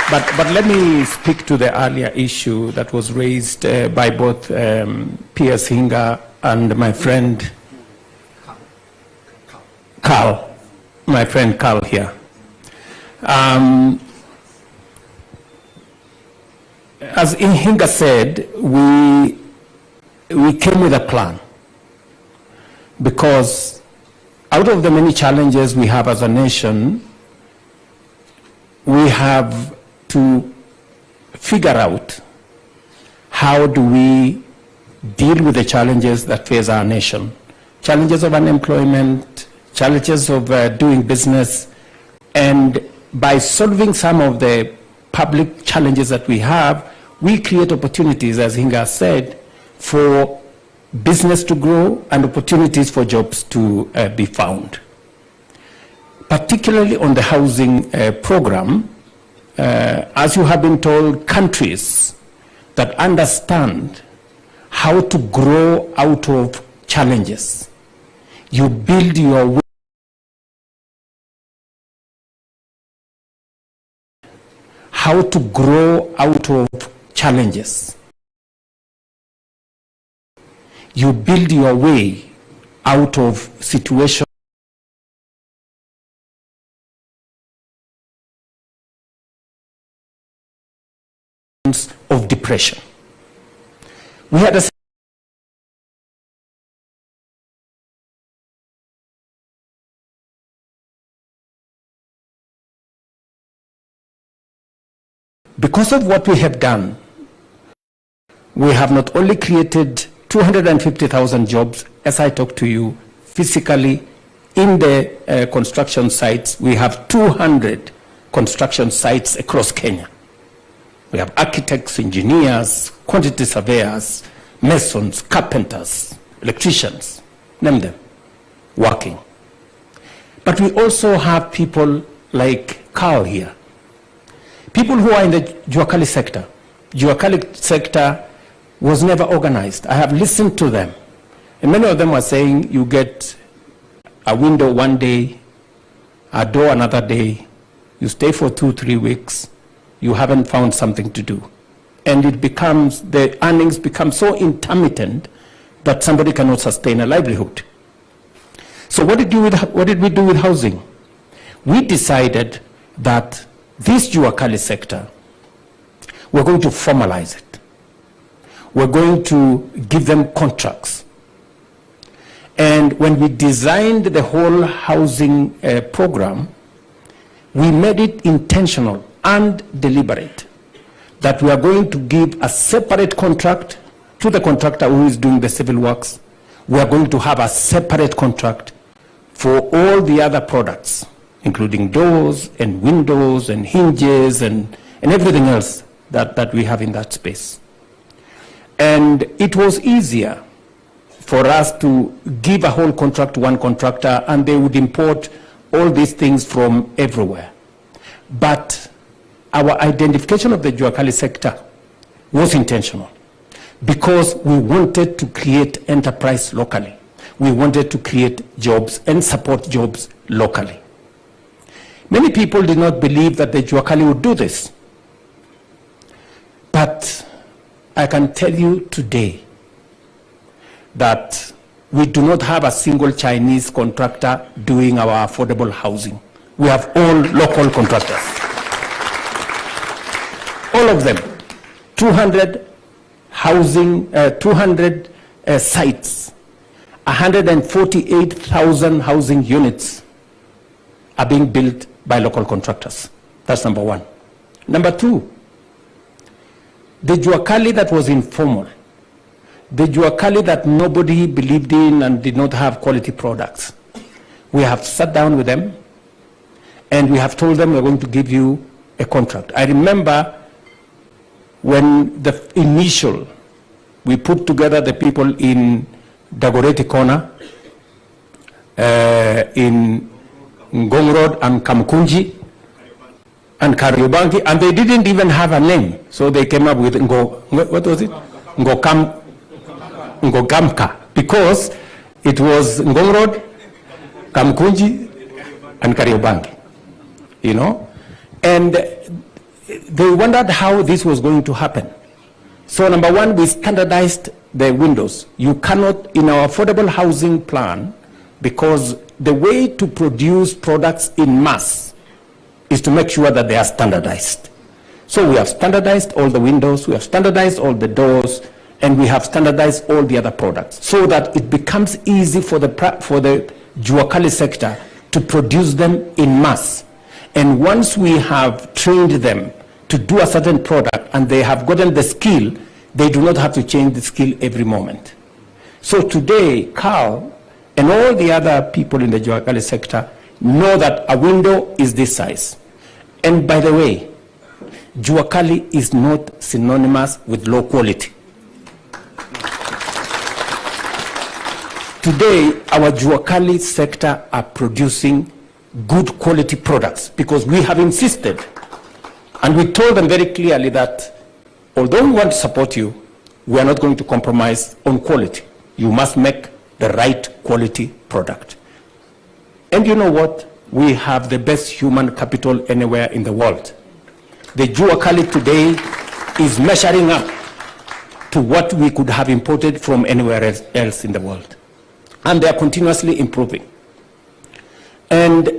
But let me speak to the earlier issue that was raised by both P.S. Hinga and my friend Carl, my friend Carl here. As Hinga said, we came with a plan, because out of the many challenges we have as a nation, we have to figure out how do we deal with the challenges that face our nation. Challenges of unemployment, challenges of doing business, and by solving some of the public challenges that we have, we create opportunities, as Hinga said, for business to grow and opportunities for jobs to be found. Particularly on the housing program, as you have been told, countries that understand how to grow out of challenges, you build your way how to grow out of challenges. you build your way out of situations of depression. We had a because of what we have done, we have not only created 250,000 jobs, as I talk to you, physically in the construction sites. We have 200 construction sites across Kenya. We have architects, engineers, quantity surveyors, masons, carpenters, electricians, name them, working. But we also have people like Carl here, people who are in the Juakali sector. Juakali sector was never organized. I have listened to them. And many of them are saying you get a window one day, a door another day, you stay for 2-3 weeks, you haven't found something to do. And it becomes, the earnings become so intermittent that somebody cannot sustain a livelihood. So what did we do with housing? We decided that this Juakali sector, we're going to formalize it. We're going to give them contracts. And when we designed the whole housing program, we made it intentional and deliberate that we are going to give a separate contract to the contractor who is doing the civil works. We are going to have a separate contract for all the other products, including doors and windows and hinges and everything else that we have in that space. And it was easier for us to give a whole contract to one contractor, and they would import all these things from everywhere. But our identification of the Juakali sector was intentional because we wanted to create enterprise locally. We wanted to create jobs and support jobs locally. Many people did not believe that the Juakali would do this. But I can tell you today that we do not have a single Chinese contractor doing our affordable housing. We have all local contractors. All of them. 200 housing, 200 sites, 148,000 housing units are being built by local contractors. That's number one. Number two, the Juakali that was informal, the Juakali that nobody believed in and did not have quality products, we have sat down with them and we have told them we're going to give you a contract. I remember when the initial, we put together the people in Dagoretti Corner, in Ngong Road and Kamkunji and Kariobangi, and they didn't even have a name. So they came up with what was it? Ngogamka, because it was Ngong Road, Kamkunji and Kariobangi, you know? And they wondered how this was going to happen. So number one, we standardized the windows. You cannot, in our affordable housing plan, because the way to produce products in mass is to make sure that they are standardized. So we have standardized all the windows, we have standardized all the doors, and we have standardized all the other products so that it becomes easy for the Juakali sector to produce them in mass. And once we have trained them to do a certain product and they have gotten the skill, they do not have to change the skill every moment. So today, Carl and all the other people in the Juakali sector know that a window is this size. And by the way, Juakali is not synonymous with low quality. Today, our Juakali sector are producing good quality products because we have insisted. And we told them very clearly that although we want to support you, we are not going to compromise on quality. You must make the right quality product. And you know what? We have the best human capital anywhere in the world. The Juakali today is measuring up to what we could have imported from anywhere else in the world. And they are continuously improving. And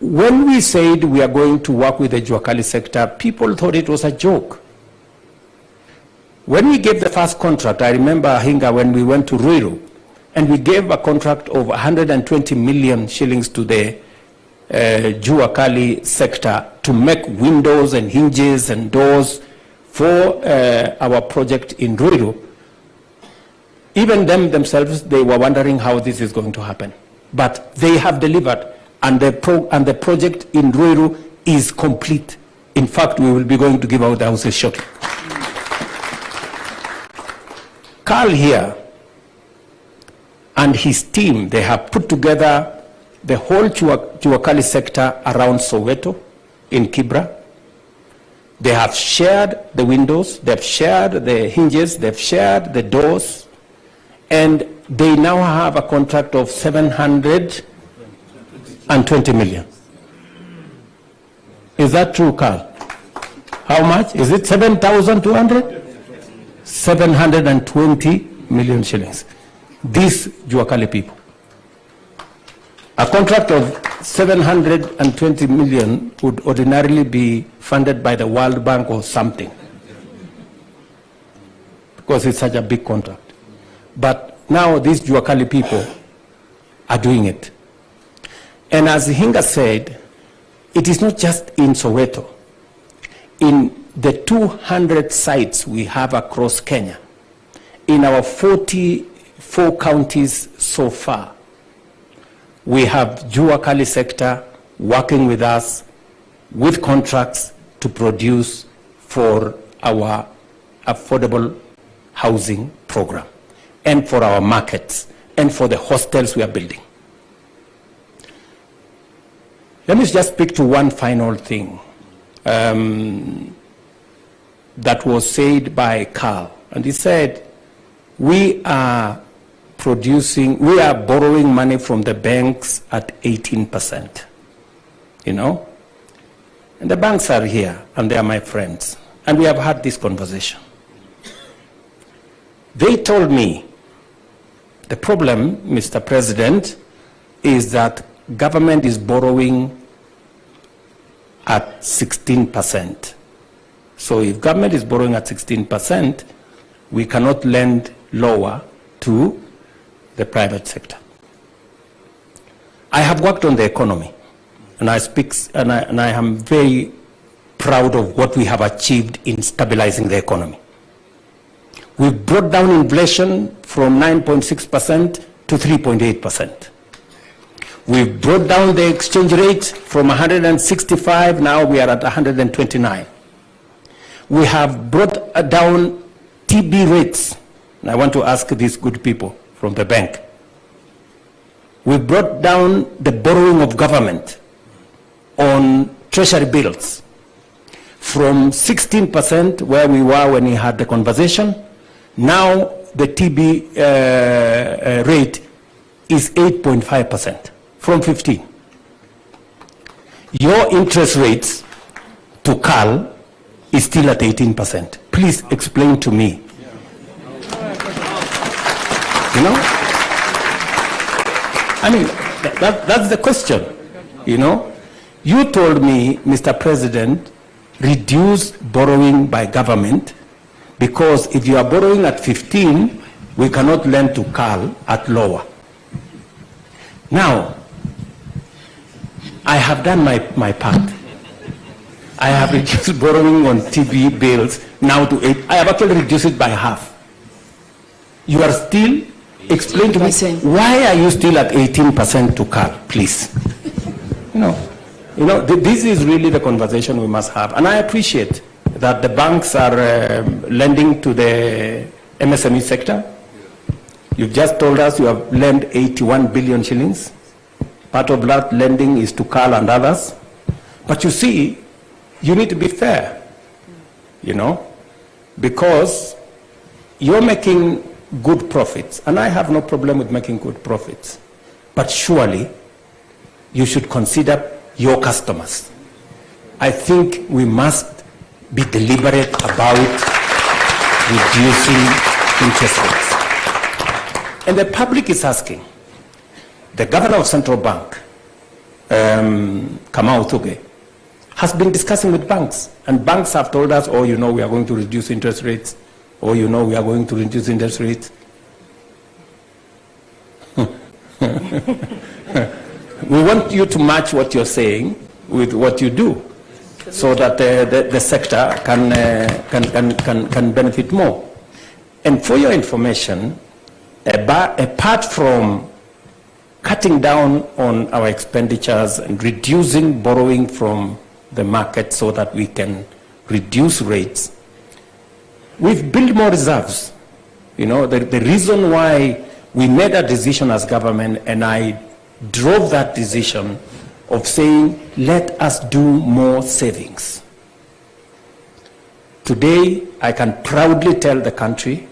when we said we are going to work with the Juakali sector, people thought it was a joke. When we gave the first contract, I remember, Hinga, when we went to Ruto, and we gave a contract of 120 million shillings to the Juakali sector to make windows and hinges and doors for our project in Ruto. Even themselves, they were wondering how this is going to happen. But they have delivered, and the project in Ruto is complete. In fact, we will be going to give out the houses shortly. Carl here and his team, they have put together the whole Juakali sector around Soweto in Kibra. They have shared the windows, they've shared the hinges, they've shared the doors, and they now have a contract of 720 million. Is that true, Carl? How much? Is it 7,200? 720 million shillings. These Juakali people. A contract of 720 million would ordinarily be funded by the World Bank or something, because it's such a big contract. But now these Juakali people are doing it. And as Hinga said, it is not just in Soweto. In the 200 sites we have across Kenya, in our 44 counties so far, we have Juakali sector working with us with contracts to produce for our affordable housing program and for our markets and for the hostels we are building. Let me just speak to one final thing that was said by Carl. And he said, we are borrowing money from the banks at 18%, you know? And the banks are here, and they are my friends. And we have had this conversation. They told me, the problem, Mr. President, is that government is borrowing at 16%. So if government is borrowing at 16%, we cannot lend lower to the private sector. I have worked on the economy, and I am very proud of what we have achieved in stabilizing the economy. We brought down inflation from 9.6% to 3.8%. We brought down the exchange rate from 165, now we are at 129. We have brought down TB rates, and I want to ask these good people from the bank. We brought down the borrowing of government on treasury bills from 16% where we were when we had the conversation. Now the TB rate is 8.5% from 15. Your interest rates to Carl is still at 18%. Please explain to me. You know? I mean, that's the question, you know? You told me, Mr. President, reduce borrowing by government, because if you are borrowing at 15, we cannot lend to Carl at lower. Now, I have done my part. I have reduced borrowing on TB bills now to 8. I have actually reduced it by half. You are still, explain to me, why are you still at 18% to Carl, please? You know, this is really the conversation we must have. And I appreciate that the banks are lending to the MSME sector. You've just told us you have lent 81 billion shillings. Part of that lending is to Carl and others. But you see, you need to be fair, you know, because you're making good profits, and I have no problem with making good profits. But surely, you should consider your customers. I think we must be deliberate about reducing interest rates. And the public is asking, the governor of Central Bank, Kamau Thuge, has been discussing with banks, and banks have told us, oh, you know, we are going to reduce interest rates, oh, you know, we are going to reduce interest rates. We want you to match what you're saying with what you do, so that the sector can benefit more. And for your information, apart from cutting down on our expenditures and reducing borrowing from the market so that we can reduce rates, we've built more reserves. You know, the reason why we made a decision as government, and I drove that decision of saying, let us do more savings. Today, I can proudly tell the country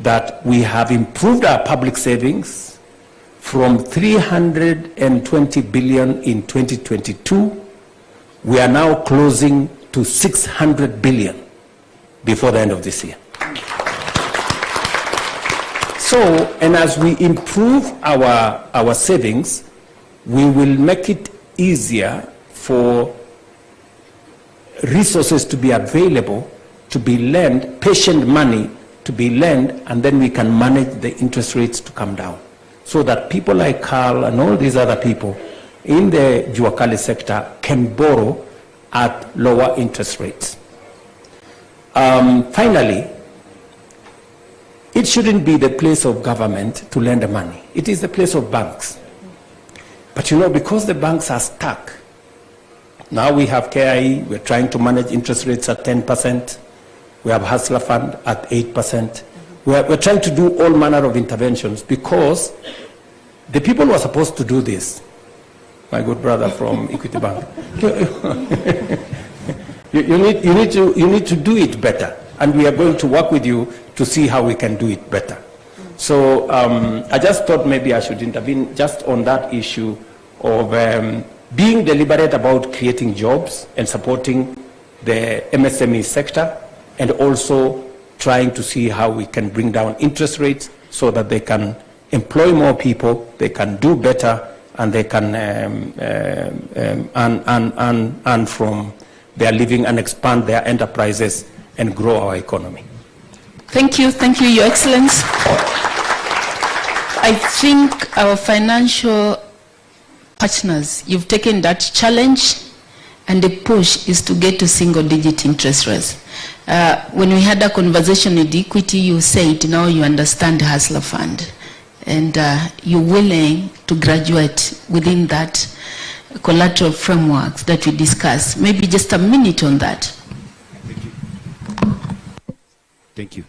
that we have improved our public savings from 320 billion in 2022. We are now closing to 600 billion before the end of this year. So, and as we improve our savings, we will make it easier for resources to be available, to be lent, patient money to be lent, and then we can manage the interest rates to come down, so that people like Carl and all these other people in the Juakali sector can borrow at lower interest rates. Finally, it shouldn't be the place of government to lend the money. It is the place of banks. But you know, because the banks are stuck, now we have KIE, we're trying to manage interest rates at 10%. We have Hustler Fund at 8%. We're trying to do all manner of interventions, because the people who are supposed to do this, my good brother from Equity Bank, you need to do it better. And we are going to work with you to see how we can do it better. So I just thought maybe I should intervene just on that issue of being deliberate about creating jobs and supporting the MSME sector, and also trying to see how we can bring down interest rates so that they can employ more people, they can do better, and they can earn from their living and expand their enterprises and grow our economy. Thank you, Your Excellency. I think our financial partners, you've taken that challenge, and the push is to get to single-digit interest rates. When we had a conversation with Equity, you said now you understand the Hustler Fund, and you're willing to graduate within that collateral frameworks that we discussed. Maybe just a minute on that. Thank you.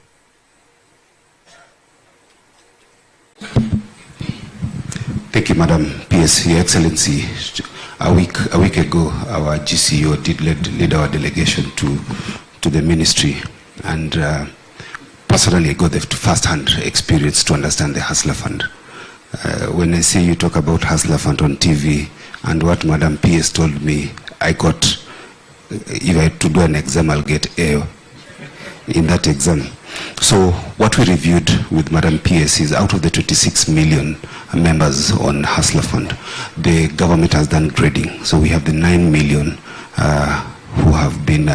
Thank you, Madam PS. Your Excellency, a week ago, our GCO did lead our delegation to the ministry, and personally I got the first-hand experience to understand the Hustler Fund. When I say you talk about Hustler Fund on TV, and what Madam PS told me, I got, if I had to do an exam, I'll get A in that exam. So what we reviewed with Madam PS is, out of the 26 million members on Hustler Fund, the government has done grading. So we have the 9 million who have been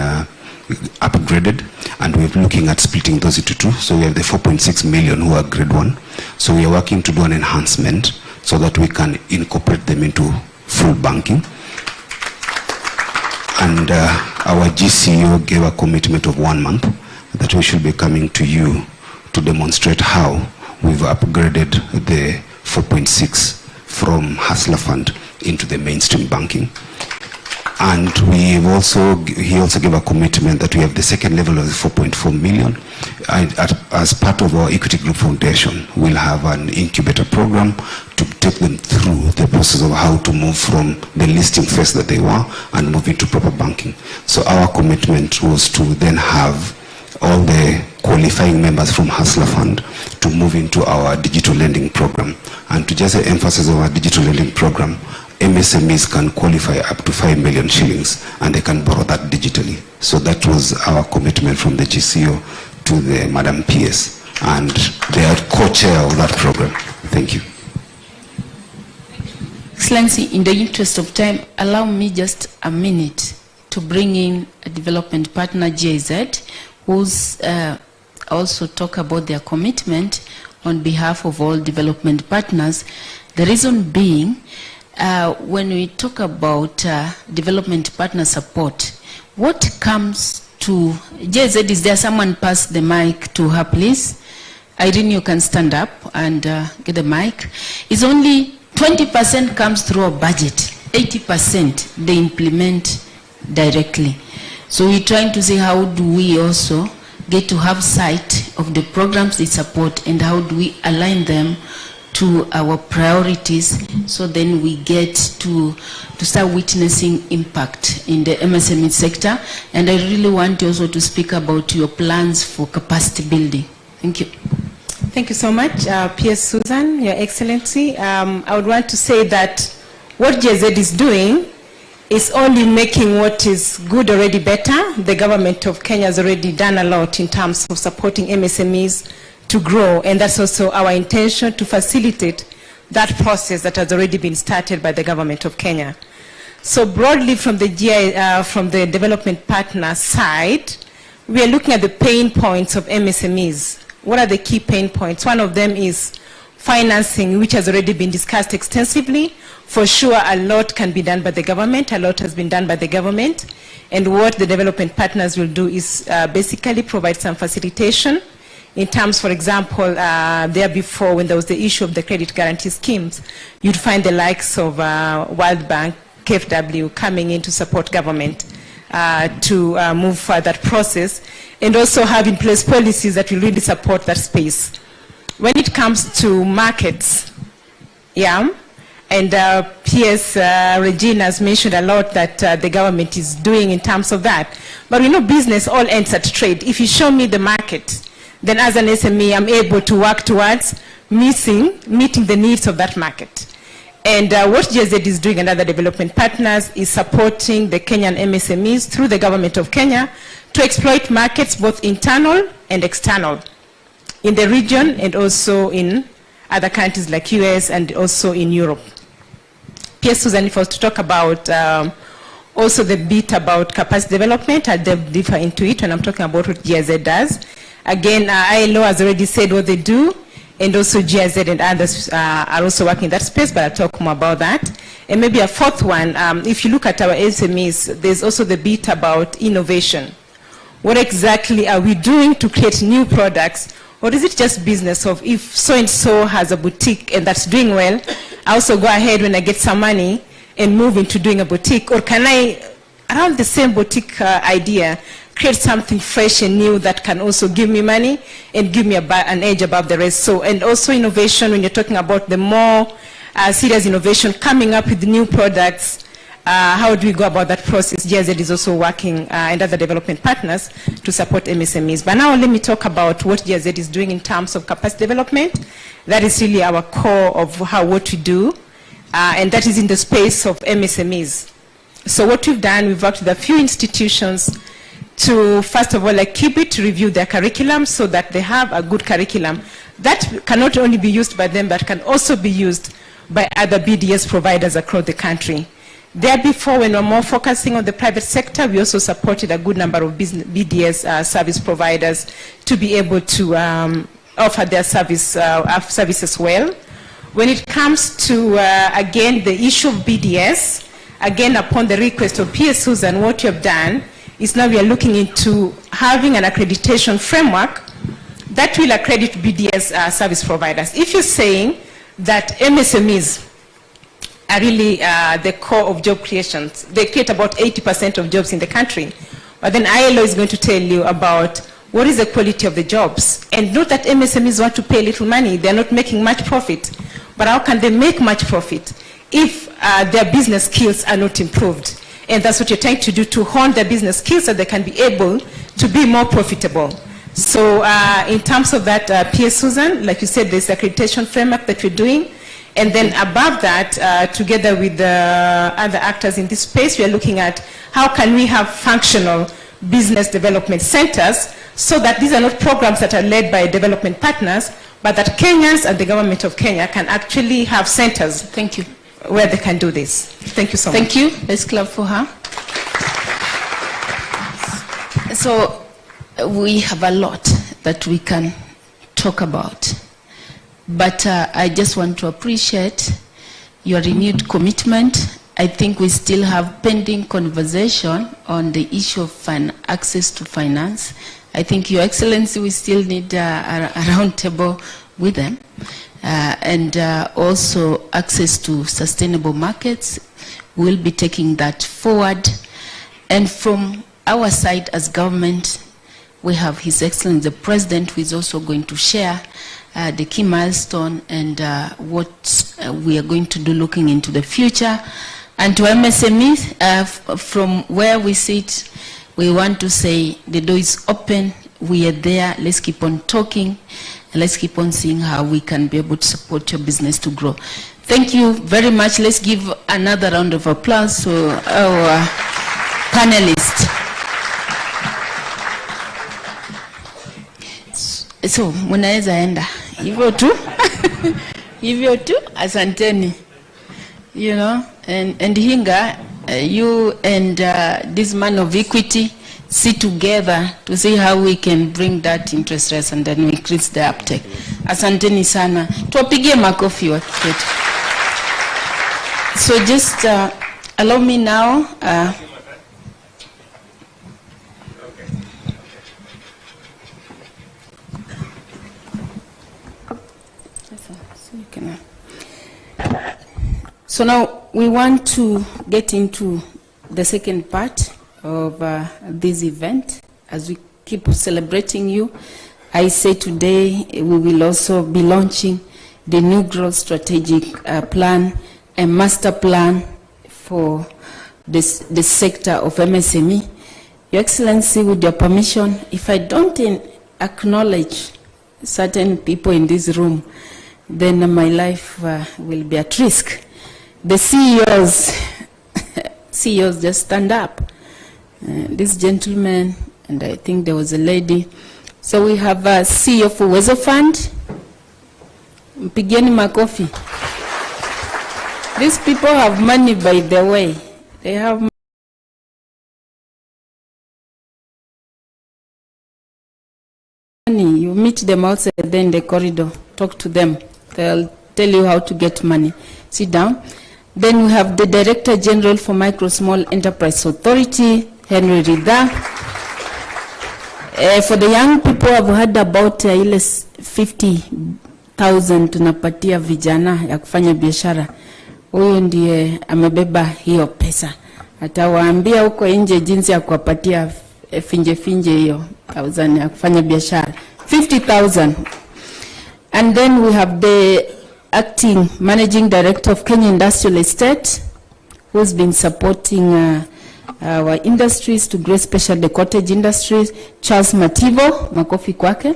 upgraded, and we're looking at splitting those into two. So we have the 4.6 million who are grade 1. So we are working to do an enhancement so that we can incorporate them into full banking. And our GCO gave a commitment of 1 month that we should be coming to you to demonstrate how we've upgraded the 4.6 from Hustler Fund into the mainstream banking. And he also gave a commitment that we have the second level of the 4.4 million. As part of our Equity Group Foundation, we'll have an incubator program to take them through the process of how to move from the listing phase that they were and move into proper banking. So our commitment was to then have all the qualifying members from Hustler Fund to move into our digital lending program. And to just emphasize our digital lending program, MSMEs can qualify up to 5 million shillings, and they can borrow that digitally. So that was our commitment from the GCO to the Madam PS. and they are co-chair of that program. Thank you. Excellency, in the interest of time, allow me just a minute to bring in a development partner, GIZ, who's also talk about their commitment on behalf of all development partners. The reason being, when we talk about development partner support, what comes to GIZ, is there someone pass the mic to her, please? Irene, you can stand up and get the mic. It's only 20% comes through a budget, 80% they implement directly. So we're trying to see how do we also get to have sight of the programs they support and how do we align them to our priorities, so then we get to start witnessing impact in the MSME sector. And I really want you also to speak about your plans for capacity building. Thank you. Thank you so much, PS Susan, Your Excellency. I would want to say that what GIZ is doing is only making what is good already better. The government of Kenya has already done a lot in terms of supporting MSMEs to grow, and that's also our intention, to facilitate that process that has already been started by the government of Kenya. So broadly from the development partner side, we are looking at the pain points of MSMEs. What are the key pain points? One of them is financing, which has already been discussed extensively. For sure, a lot can be done by the government. A lot has been done by the government. And what the development partners will do is basically provide some facilitation in terms, for example, there before, when there was the issue of the credit guarantee schemes, you'd find the likes of World Bank, KfW coming in to support government to move further that process, and also have in place policies that will really support that space. When it comes to markets, yeah, and PS Regina has mentioned a lot that the government is doing in terms of that. But we know business all ends at trade. If you show me the market, then as an SME, I'm able to work towards meeting the needs of that market. And what GIZ is doing and other development partners is supporting the Kenyan MSMEs through the government of Kenya to exploit markets both internal and external in the region and also in other countries like US and also in Europe. PS Susan, if I was to talk about also the bit about capacity development, I'll delve deeper into it when I'm talking about what GIZ does. Again, ILO has already said what they do, and also GIZ and others are also working in that space, but I'll talk more about that. And maybe a fourth one, if you look at our SMEs, there's also the bit about innovation. What exactly are we doing to create new products? Or is it just business of, if so-and-so has a boutique and that's doing well, I also go ahead when I get some money and move into doing a boutique? Or can I, around the same boutique idea, create something fresh and new that can also give me money and give me an edge above the rest? So, and also innovation, when you're talking about the more serious innovation, coming up with new products, how do we go about that process? GIZ is also working, and other development partners, to support MSMEs. But now let me talk about what GIZ is doing in terms of capacity development. That is really our core of what we do, and that is in the space of MSMEs. So what we've done, we've worked with a few institutions to, first of all, like Kicc, to review their curriculum so that they have a good curriculum that can not only be used by them, but can also be used by other BDS providers across the country. There before, when we were more focusing on the private sector, we also supported a good number of BDS service providers to be able to offer their services well. When it comes to, again, the issue of BDS, again, upon the request of PS Susan, what you have done is now we are looking into having an accreditation framework that will accredit BDS service providers. If you're saying that MSMEs are really the core of job creations, they create about 80% of jobs in the country, but then ILO is going to tell you about what is the quality of the jobs. And not that MSMEs want to pay little money, they're not making much profit, but how can they make much profit if their business skills are not improved? And that's what you're trying to do, to hone their business skills so they can be able to be more profitable. So in terms of that, PS Susan, like you said, there's the accreditation framework that we're doing. And then above that, together with the other actors in this space, we are looking at how can we have functional business development centers so that these are not programs that are led by development partners, but that Kenyans and the government of Kenya can actually have centers. Thank you. Where they can do this. Thank you so much. Thank you. Let's clap for her. So we have a lot that we can talk about, but I just want to appreciate your renewed commitment. I think we still have pending conversation on the issue of access to finance. I think, Your Excellency, we still need a round table with them. And also access to sustainable markets. We'll be taking that forward. And from our side as government, we have His Excellency the President, who is also going to share the key milestone and what we are going to do looking into the future. And to MSMEs, from where we sit, we want to say the door is open, we are there, let's keep on talking, and let's keep on seeing how we can be able to support your business to grow. Thank you very much. Let's give another round of applause to our panelists. So, munaweza enda. Hivyo tu. Hivyo tu. Asanteni. You know, and Hinga, you and this man of equity sit together to see how we can bring that interest rates and then we increase the uptake. Asanteni sana. Tuwapigie makofi wakitetu. So just allow me now. So now we want to get into the second part of this event. As we keep celebrating you, I say today we will also be launching the new growth strategic plan, a master plan for the sector of MSME. Your Excellency, with your permission, if I don't acknowledge certain people in this room, then my life will be at risk. The CEOs just stand up. This gentleman, and I think there was a lady. So we have a CEO for Uwezo Fund. Mpigeni makofi. These people have money, by the way. They have money. You meet them outside there in the corridor. Talk to them. They'll tell you how to get money. Sit down. Then we have the Director General for Micro Small Enterprise Authority, Henry Rida. For the young people, I've heard about ile 50,000 tunapatia vijana ya kufanya biashara. Huyu ndiye amebeba hiyo pesa. Atawaambia huko nje jinsi ya kuwapatia finje hiyo 1,000 ya kufanya biashara. 50,000. And then we have the Acting Managing Director of Kenya Industrial Estate, who's been supporting our industries to grow, especially the cottage industries, Charles Mativo, makofi kwake.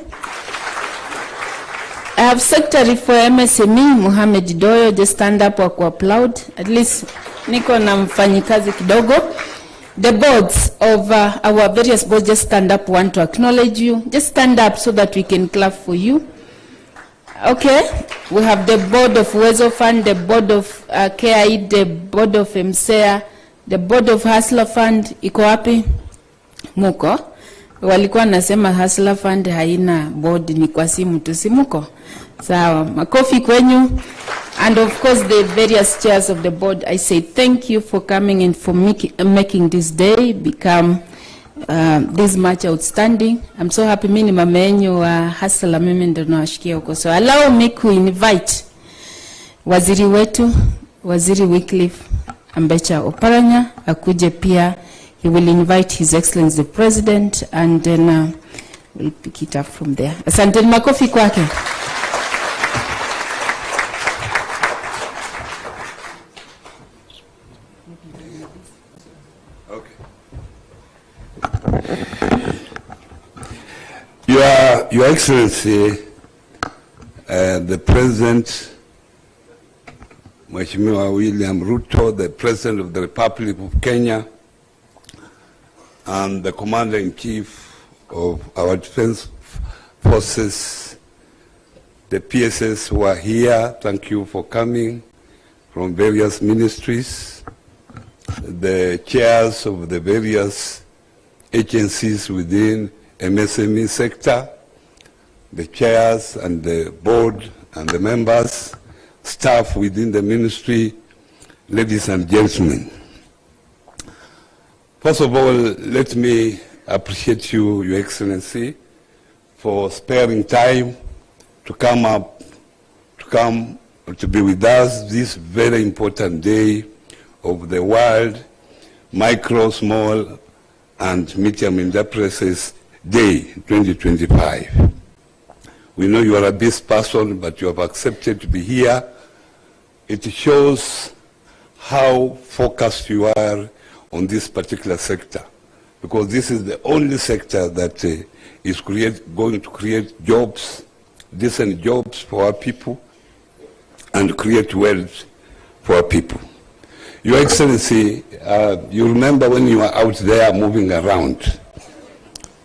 I have Secretary for MSME, Mohamed Doyo, just stand up wa applaud. At least niko na mfanyikazi kidogo. The boards of our various boards, just stand up, want to acknowledge you. Just stand up so that we can clap for you. Okay, we have the board of Uwezo Fund, the board of KI, the board of MSEA, the board of Hustler Fund. Iko wapi? Muko. Walikuwa nasema Hustler Fund haina board, ni kwa simu tu, si muko? Sawa, makofi kwenyu. And of course the various chairs of the board, I say thank you for coming and for making this day become this much outstanding. I'm so happy mimi ni mama yenu wa Hustler, mimi ndo nawashikia huko. So allow me to invite waziri wetu, Waziri Wycliffe Ambecha Oparanya, akuje pia. He will invite His Excellency the President and then we'll pick it up from there. Asante, makofi kwake. Your Excellency, the President, Mheshimiwa William Ruto, the President of the Republic of Kenya, and the Commander-in-Chief of our defense forces, the PSS who are here, thank you for coming from various ministries, the chairs of the various agencies within MSME sector, the chairs and the board and the members, staff within the ministry, ladies and gentlemen. First of all, let me appreciate you, Your Excellency, for sparing time to come to be with us this very important day of the World Micro, Small and Medium Enterprises Day 2025. We know you are a busy person, but you have accepted to be here. It shows how focused you are on this particular sector, because this is the only sector that is going to create jobs, decent jobs for our people, and create wealth for our people. Your Excellency, you remember when you were out there moving around,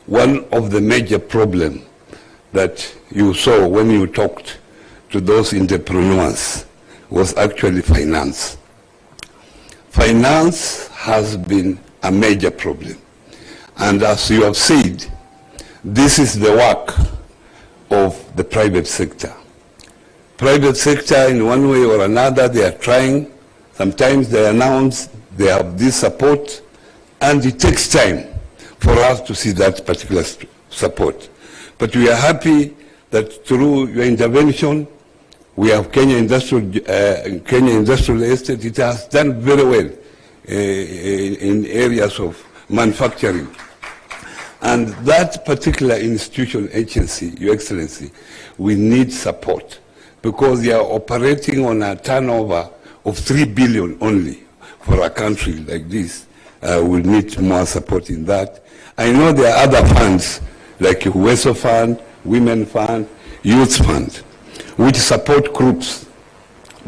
one of the major problems that you saw when you talked to those entrepreneurs was actually finance. Finance has been a major problem. And as you have said, this is the work of the private sector. Private sector, in one way or another, they are trying. Sometimes they announce they have this support, and it takes time for us to see that particular support. But we are happy that through your intervention, we have Kenya Industrial Estate. It has done very well in areas of manufacturing. And that particular institution agency, Your Excellency, we need support, because they are operating on a turnover of 3 billion only. For a country like this, we need more support in that. I know there are other funds like UESO Fund, Women Fund, Youth Fund, which support groups,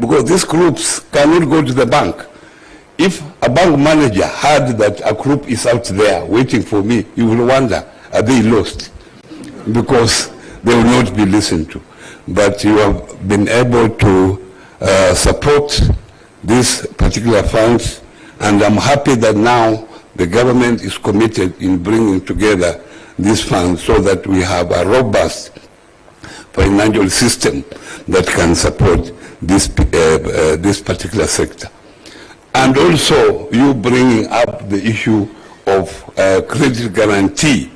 because these groups cannot go to the bank. If a bank manager heard that a group is out there waiting for me, you will wonder, are they lost? Because they will not be listened to. But you have been able to support these particular funds, and I'm happy that now the government is committed in bringing together these funds so that we have a robust financial system that can support this, this particular sector. And also, you bringing up the issue of credit guarantee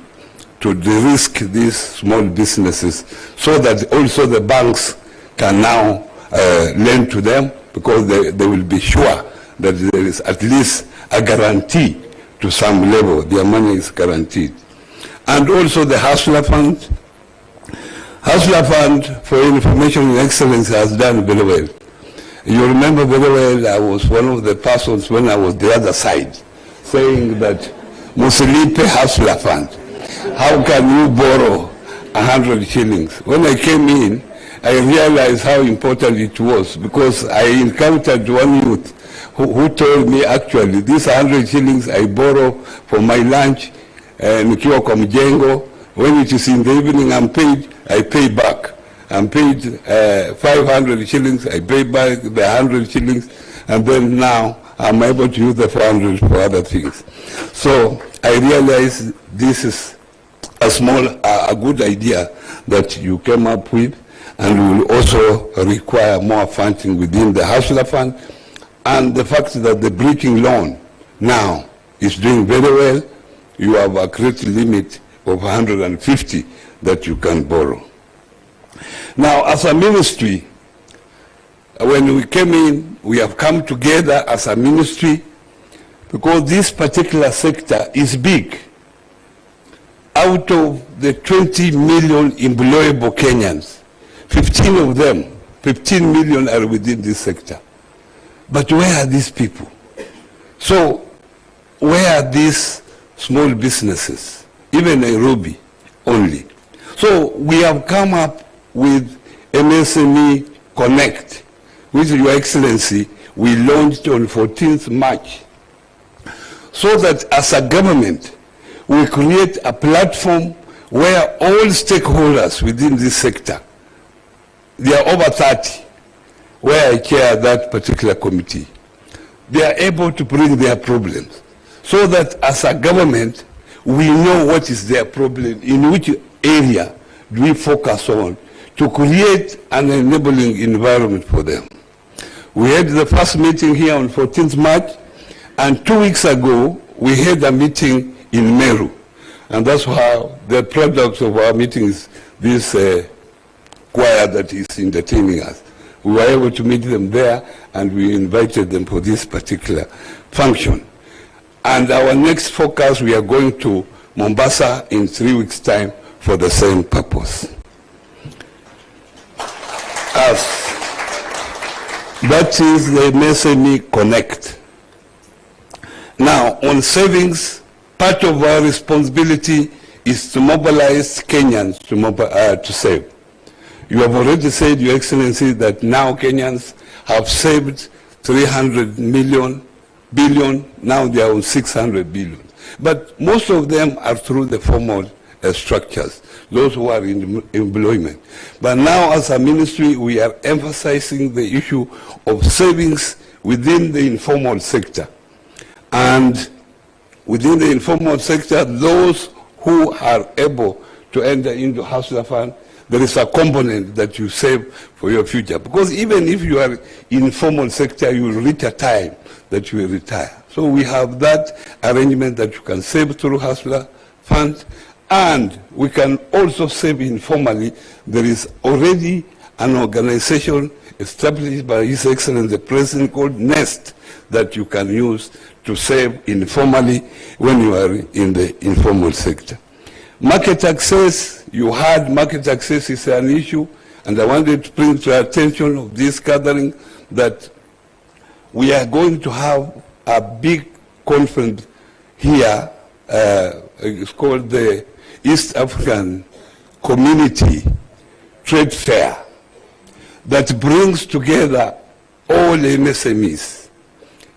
to de-risk these small businesses, so that also the banks can now lend to them, because they will be sure that there is at least a guarantee to some level. Their money is guaranteed. And also the Hustler Fund. Hustler Fund, for information and excellence, has done very well. You remember very well, I was one of the persons when I was the other side, saying that Musilipe Hustler Fund, how can you borrow 100 shillings? When I came in, I realized how important it was, because I encountered one youth who told me, actually, these 100 shillings I borrow for my lunch, nikiwa kwa mjengo. When it is in the evening I'm paid, I pay back. I'm paid 500 shillings, I pay back the 100 shillings, and then now I'm able to use the 400 for other things. So I realized this is a good idea that you came up with, and we will also require more funding within the Hustler Fund. And the fact that the bridging loan now is doing very well, you have a credit limit of 150 that you can borrow. Now, as a ministry, when we came in, we have come together as a ministry, because this particular sector is big. Out of the 20 million employable Kenyans, 15 of them, 15 million are within this sector. But where are these people? So where are these small businesses? Even Nairobi only. So we have come up with MSME Connect, which, Your Excellency, we launched on 14th March. So that as a government, we create a platform where all stakeholders within this sector, there are over 30, where I chair that particular committee, they are able to bring their problems, so that as a government, we know what is their problem, in which area do we focus on to create an enabling environment for them. We had the first meeting here on 14th March, and 2 weeks ago, we had a meeting in Meru. And that's how the product of our meeting is this choir that is entertaining us. We were able to meet them there, and we invited them for this particular function. And our next focus, we are going to Mombasa in 3 weeks' time for the same purpose. That is the MSME Connect. Now, on savings, part of our responsibility is to mobilize Kenyans to save. You have already said, Your Excellency, that now Kenyans have saved 300 billion, now they are on 600 billion. But most of them are through the formal structures, those who are in employment. But now as a ministry, we are emphasizing the issue of savings within the informal sector. And within the informal sector, those who are able to enter into hustler fund, there is a component that you save for your future. Because even if you are in informal sector, you will reach a time that you will retire. So we have that arrangement that you can save through hustler fund, and we can also save informally. There is already an organization established by His Excellency the President called NEST that you can use to save informally when you are in the informal sector. Market access, you heard market access is an issue, and I wanted to bring to the attention of this gathering that we are going to have a big conference here. It's called the East African Community Trade Fair that brings together all MSMEs.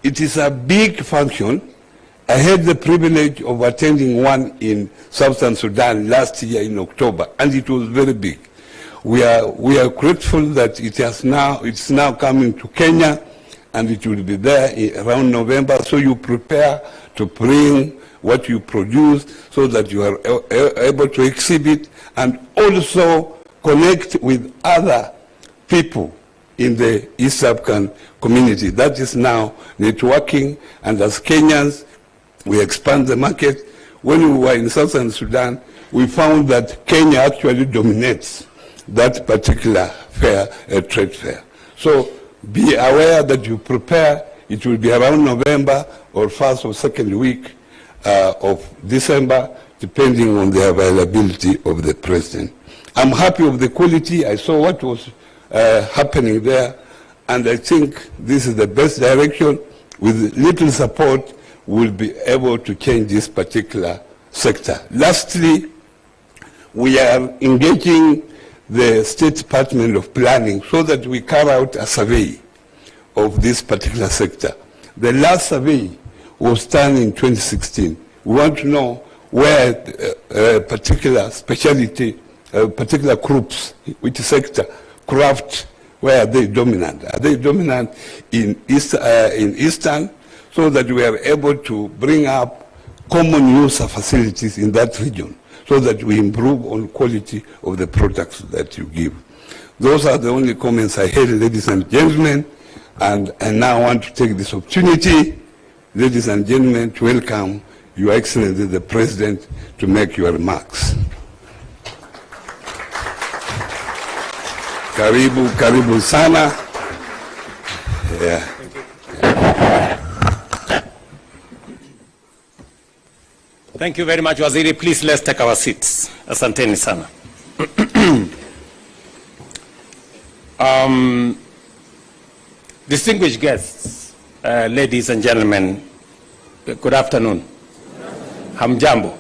It is a big function. I had the privilege of attending one in Southern Sudan last year in October, and it was very big. We are grateful that it's now coming to Kenya, and it will be there around November. So you prepare to bring what you produce so that you are able to exhibit and also connect with other people in the East African community. That is now networking, and as Kenyans, we expand the market. When we were in Southern Sudan, we found that Kenya actually dominates that particular fair, trade fair. So be aware that you prepare. It will be around November or first or second week of December, depending on the availability of the president. I'm happy with the quality. I saw what was happening there, and I think this is the best direction. With little support, we'll be able to change this particular sector. Lastly, we are engaging the State Department of Planning so that we carry out a survey of this particular sector. The last survey was done in 2016. We want to know where particular specialty, particular groups, which sector, craft, where are they dominant? Are they dominant in Eastern, so that we are able to bring up common user facilities in that region, so that we improve on quality of the products that you give. Those are the only comments I had, ladies and gentlemen, and now I want to take this opportunity, ladies and gentlemen, to welcome Your Excellency the President to make your remarks. Karibu, karibu sana. Yeah. Thank you very much, Waziri. Please, let's take our seats. Asanteni sana. Distinguished guests, ladies and gentlemen, good afternoon. Hamjambo.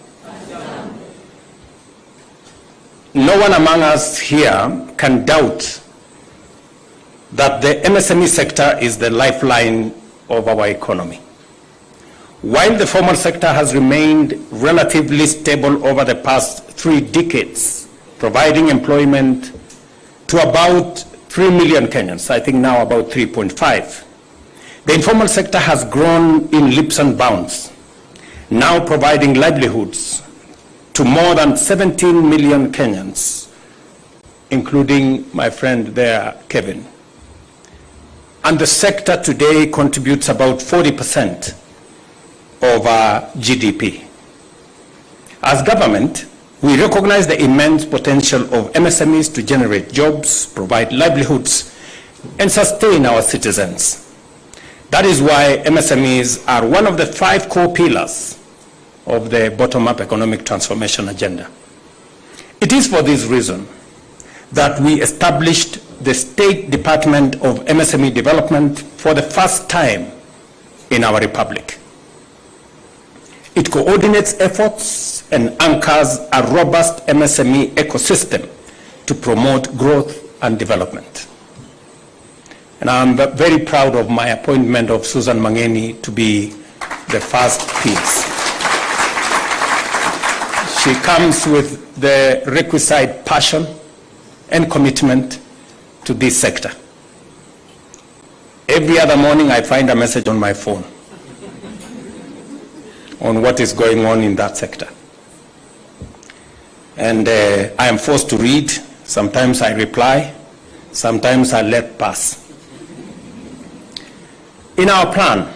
No one among us here can doubt that the MSME sector is the lifeline of our economy. While the formal sector has remained relatively stable over the past 3 decades, providing employment to about 3 million Kenyans, I think now about 3.5, the informal sector has grown in leaps and bounds, now providing livelihoods to more than 17 million Kenyans, including my friend there, Kevin. And the sector today contributes about 40% of our GDP. As government, we recognize the immense potential of MSMEs to generate jobs, provide livelihoods, and sustain our citizens. That is why MSMEs are one of the 5 core pillars of the bottom-up economic transformation agenda. It is for this reason that we established the State Department of MSME Development for the first time in our republic. It coordinates efforts and anchors a robust MSME ecosystem to promote growth and development. And I'm very proud of my appointment of Susan Mangeni to be the first PS. She comes with the requisite passion and commitment to this sector. Every other morning I find a message on my phone on what is going on in that sector. And I am forced to read. Sometimes I reply, sometimes I let pass. In our plan,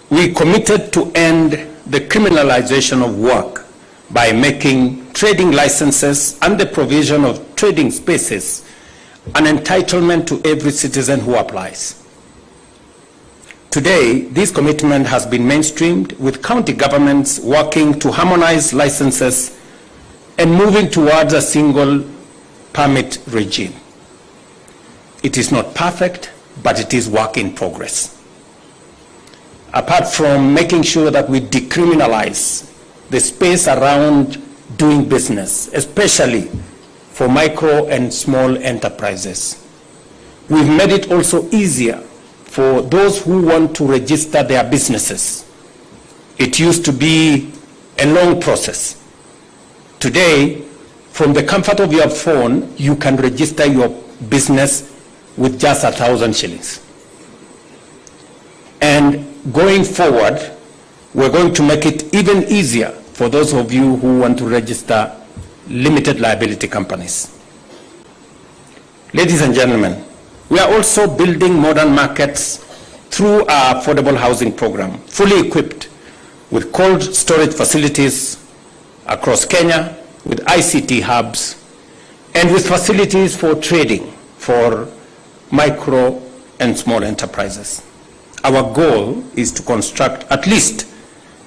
we committed to end the criminalization of work by making trading licenses and the provision of trading spaces an entitlement to every citizen who applies. Today, this commitment has been mainstreamed with county governments working to harmonize licenses and moving towards a single permit regime. It is not perfect, but it is work in progress. Apart from making sure that we decriminalize the space around doing business, especially for micro and small enterprises, we've made it also easier for those who want to register their businesses. It used to be a long process. Today, from the comfort of your phone, you can register your business with just 1,000 shillings. And going forward, we're going to make it even easier for those of you who want to register limited liability companies. Ladies and gentlemen, we are also building modern markets through our affordable housing program, fully equipped with cold storage facilities across Kenya, with ICT hubs, and with facilities for trading for micro and small enterprises. Our goal is to construct at least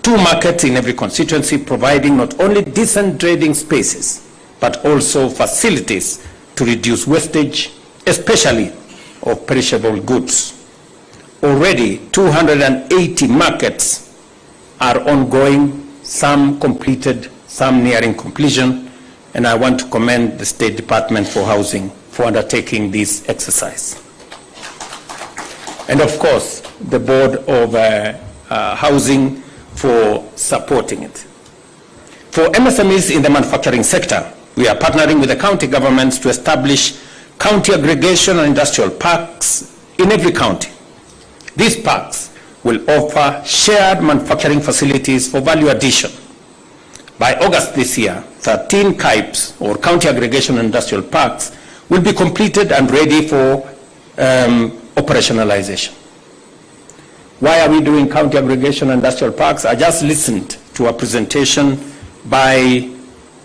2 markets in every constituency, providing not only decent trading spaces, but also facilities to reduce wastage, especially of perishable goods. Already 280 markets are ongoing, some completed, some nearing completion, and I want to commend the State Department for Housing for undertaking this exercise. And of course, the Board of Housing for supporting it. For MSMEs in the manufacturing sector, we are partnering with the county governments to establish county aggregation and industrial parks in every county. These parks will offer shared manufacturing facilities for value addition. By August this year, 13 CAIPs, or county aggregation and industrial parks, will be completed and ready for operationalization. Why are we doing county aggregation and industrial parks? I just listened to a presentation by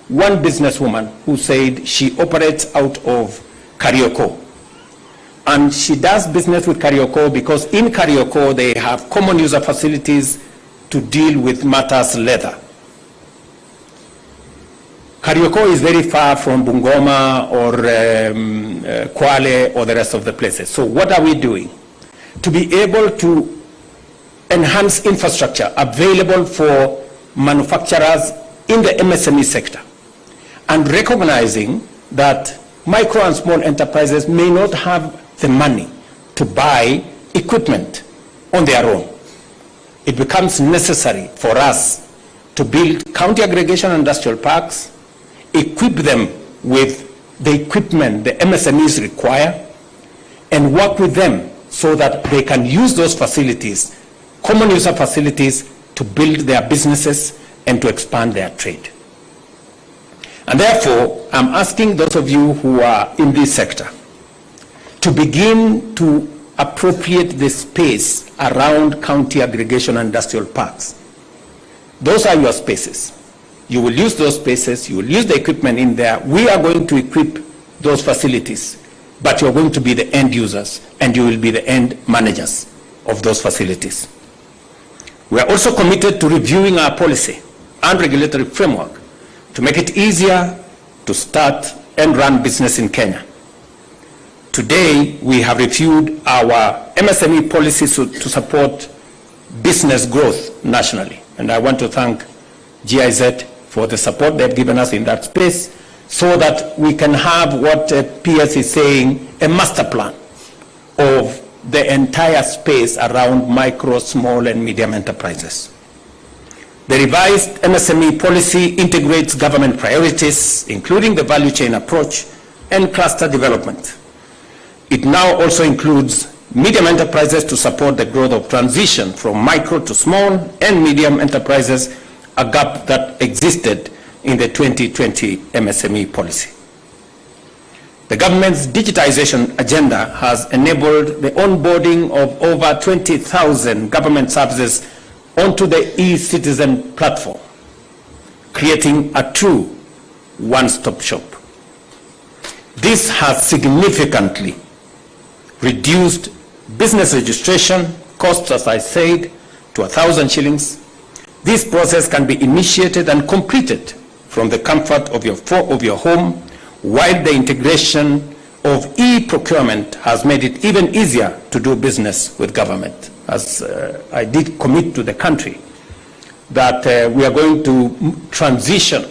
one businesswoman who said she operates out of Karioko. And she does business with Karioko because in Karioko they have common user facilities to deal with matters leather. Karioko is very far from Bungoma or Kwale or the rest of the places. So what are we doing? To be able to enhance infrastructure available for manufacturers in the MSME sector, and recognizing that micro and small enterprises may not have the money to buy equipment on their own. it becomes necessary for us to build county aggregation industrial parks, equip them with the equipment the MSMEs require, and work with them so that they can use those facilities, common user facilities, to build their businesses and to expand their trade. And therefore, I'm asking those of you who are in this sector to begin to appropriate the space around county aggregation industrial parks. Those are your spaces. You will use those spaces, you will use the equipment in there. We are going to equip those facilities, but you're going to be the end users and you will be the end managers of those facilities. We are also committed to reviewing our policy and regulatory framework to make it easier to start and run business in Kenya. Today, we have reviewed our MSME policies to support business growth nationally. And I want to thank GIZ for the support they've given us in that space so that we can have what PS is saying, a master plan of the entire space around micro, small, and medium enterprises. The revised MSME policy integrates government priorities, including the value chain approach and cluster development. It now also includes medium enterprises to support the growth of transition from micro to small and medium enterprises, a gap that existed in the 2020 MSME policy. The government's digitization agenda has enabled the onboarding of over 20,000 government services onto the e-citizen platform, creating a true one-stop shop. This has significantly reduced business registration costs, as I said, to 1,000 shillings. This process can be initiated and completed from the comfort of your home, while the integration of e-procurement has made it even easier to do business with government. As I did commit to the country that we are going to transition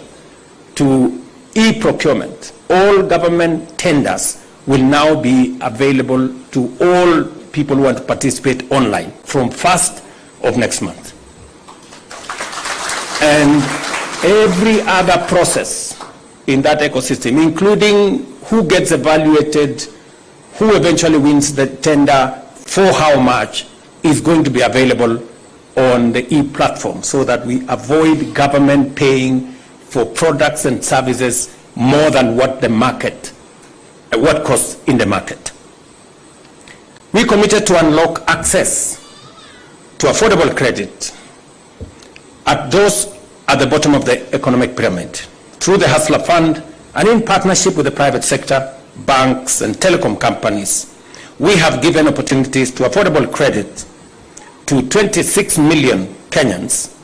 to e-procurement. All government tenders will now be available to all people who want to participate online from 1st of next month. And every other process in that ecosystem, including who gets evaluated, who eventually wins the tender, for how much, is going to be available on the e-platform so that we avoid government paying for products and services more than what the market, what costs in the market. We committed to unlock access to affordable credit at those at the bottom of the economic pyramid through the Hustler Fund and in partnership with the private sector, banks and telecom companies. We have given opportunities to affordable credit to 26 million Kenyans.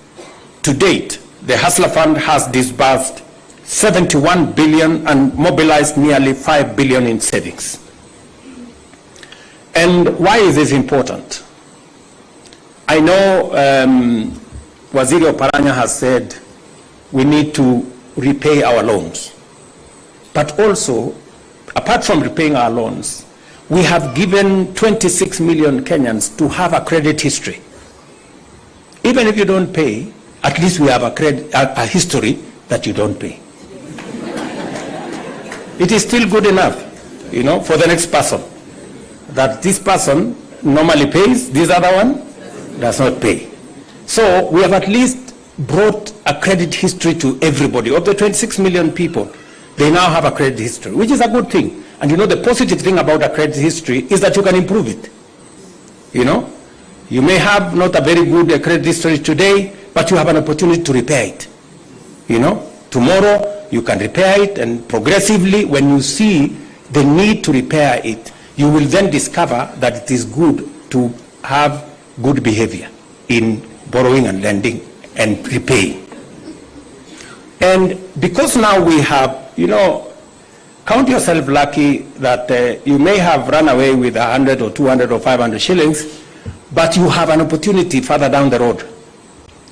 To date, the Hustler Fund has disbursed 71 billion and mobilized nearly 5 billion in savings. And why is this important? I know Waziri Oparanya has said we need to repay our loans. But also, apart from repaying our loans, we have given 26 million Kenyans to have a credit history. Even if you don't pay, at least we have a history that you don't pay. It is still good enough, you know, for the next person. That this person normally pays, this other one does not pay. So we have at least brought a credit history to everybody. Of the 26 million people, they now have a credit history, which is a good thing. And you know, the positive thing about a credit history is that you can improve it. You know, you may have not a very good credit history today, but you have an opportunity to repair it. You know, tomorrow you can repair it, and progressively, when you see the need to repair it, you will then discover that it is good to have good behavior in borrowing and lending and repaying. And because now we have, you know, count yourself lucky that you may have run away with 100 or 200 or 500 shillings, but you have an opportunity further down the road,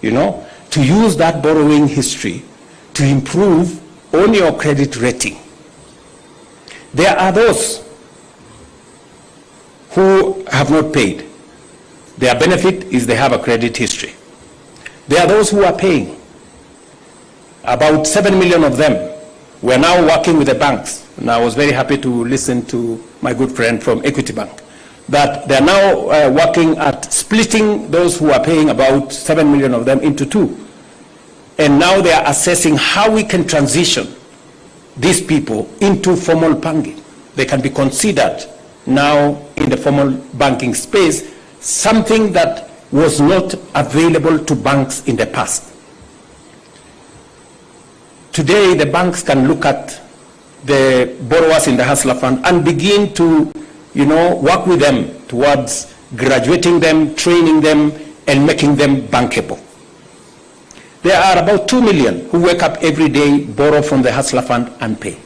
you know, to use that borrowing history to improve on your credit rating. There are those who have not paid. Their benefit is they have a credit history. There are those who are paying. About 7 million of them were now working with the banks. And I was very happy to listen to my good friend from Equity Bank, that they're now working at splitting those who are paying, about 7 million of them, into two. And now they are assessing how we can transition these people into formal banking. They can be considered now in the formal banking space, something that was not available to banks in the past. Today, the banks can look at the borrowers in the Hustler Fund and begin to, work with them towards graduating them, training them, and making them bankable. There are about 2 million who wake up every day, borrow from the Hustler Fund, and pay.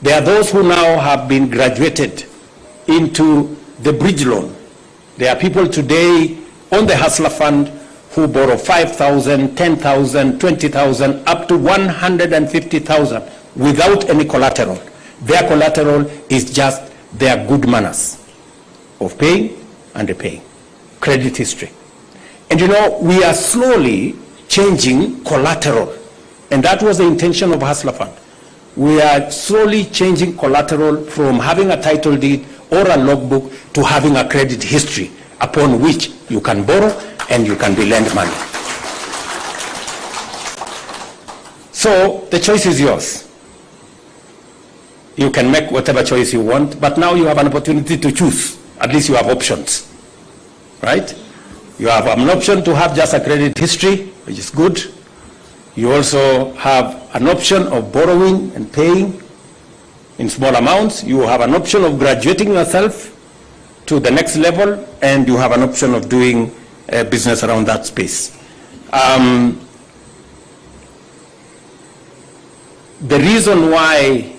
There are those who now have been graduated into the bridge loan. There are people today on the Hustler Fund who borrow 5,000, 10,000, 20,000, up to 150,000 without any collateral. Their collateral is just their good manners of paying and repaying, credit history. And we are slowly changing collateral, and that was the intention of Hustler Fund. We are slowly changing collateral from having a title deed or a logbook to having a credit history upon which you can borrow and you can be lent money. So the choice is yours. You can make whatever choice you want, but now you have an opportunity to choose. At least you have options, right? You have an option to have just a credit history, which is good. You also have an option of borrowing and paying in small amounts. You have an option of graduating yourself to the next level, and you have an option of doing business around that space. The reason why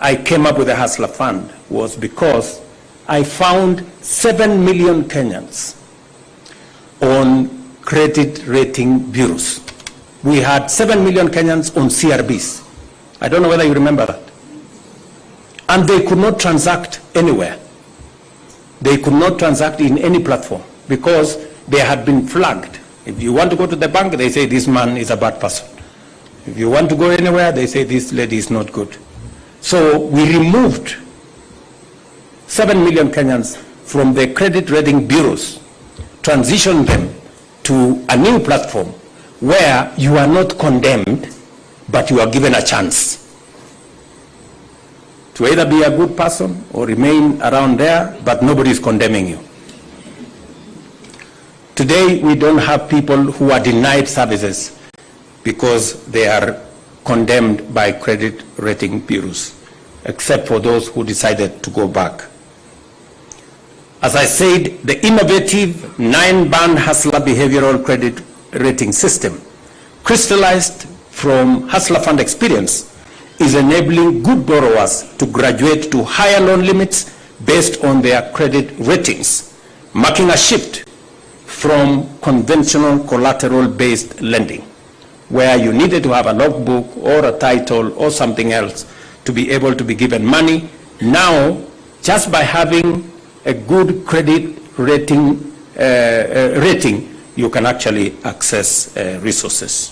I came up with the Hustler Fund was because I found 7 million Kenyans on credit rating bureaus. We had 7 million Kenyans on CRBs. I don't know whether you remember that. And they could not transact anywhere. They could not transact in any platform because they had been flagged. If you want to go to the bank, they say this man is a bad person. If you want to go anywhere, they say this lady is not good. So we removed 7 million Kenyans from the credit rating bureaus, transitioned them to a new platform where you are not condemned, but you are given a chance to either be a good person or remain around there, but nobody is condemning you. Today, we don't have people who are denied services because they are condemned by credit rating bureaus, except for those who decided to go back. As I said, the innovative 9-band Hustler behavioral credit rating system, crystallized from Hustler Fund experience, is enabling good borrowers to graduate to higher loan limits based on their credit ratings, marking a shift from conventional collateral-based lending, where you needed to have a logbook or a title or something else to be able to be given money. Now, just by having a good credit rating, you can actually access resources.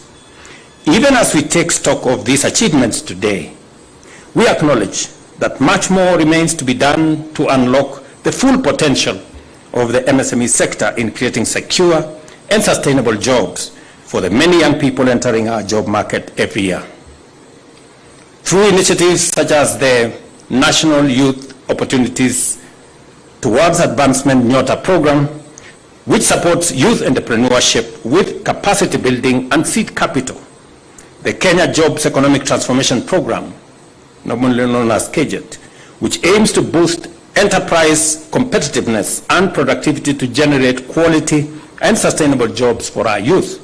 Even as we take stock of these achievements today, we acknowledge that much more remains to be done to unlock the full potential of the MSME sector in creating secure and sustainable jobs for the many young people entering our job market every year. Through initiatives such as the National Youth Opportunities Towards Advancement Nyota program, which supports youth entrepreneurship with capacity building and seed capital, the Kenya Jobs Economic Transformation Program, normally known as Kicc, which aims to boost enterprise competitiveness and productivity to generate quality and sustainable jobs for our youth.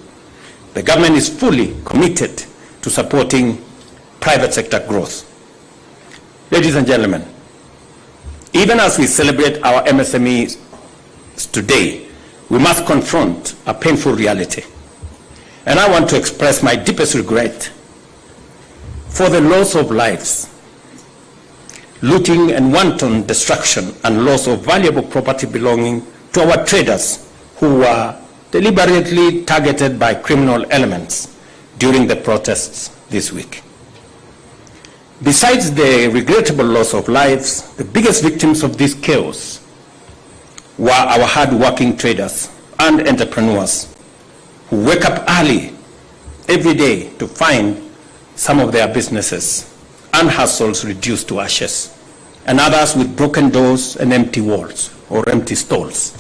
The government is fully committed to supporting private sector growth. Ladies and gentlemen, even as we celebrate our MSMEs today, we must confront a painful reality. And I want to express my deepest regret for the loss of lives. looting and wanton destruction and loss of valuable property belonging to our traders who were deliberately targeted by criminal elements during the protests this week. Besides the regrettable loss of lives, the biggest victims of this chaos were our hard-working traders and entrepreneurs who wake up early every day to find some of their businesses and hustles reduced to ashes, and others with broken doors and empty walls or empty stalls.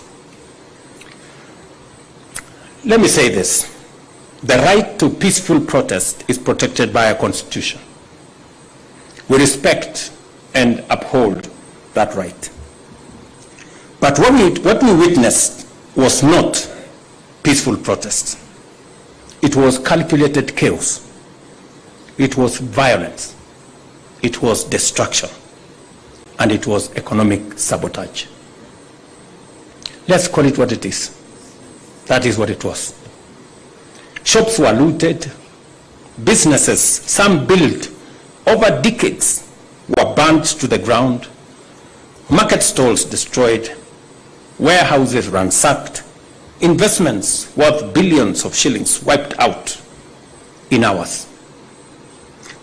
Let me say this. The right to peaceful protest is protected by our Constitution. We respect and uphold that right. But what we witnessed was not peaceful protest. It was calculated chaos. It was violence. It was destruction. And it was economic sabotage. Let's call it what it is. That is what it was. Shops were looted. Businesses, some built over decades, were burnt to the ground. Market stalls destroyed. Warehouses ransacked. Investments worth billions of shillings wiped out in hours.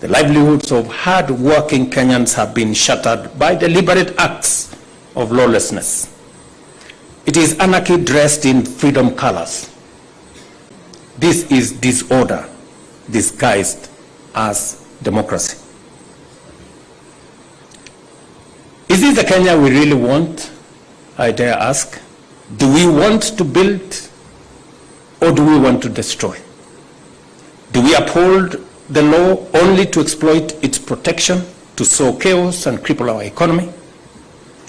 The livelihoods of hard-working Kenyans have been shattered by deliberate acts of lawlessness. It is anarchy dressed in freedom colors. This is disorder disguised as democracy. Is this the Kenya we really want? I dare ask. Do we want to build or do we want to destroy? Do we uphold the law only to exploit its protection, to sow chaos and cripple our economy?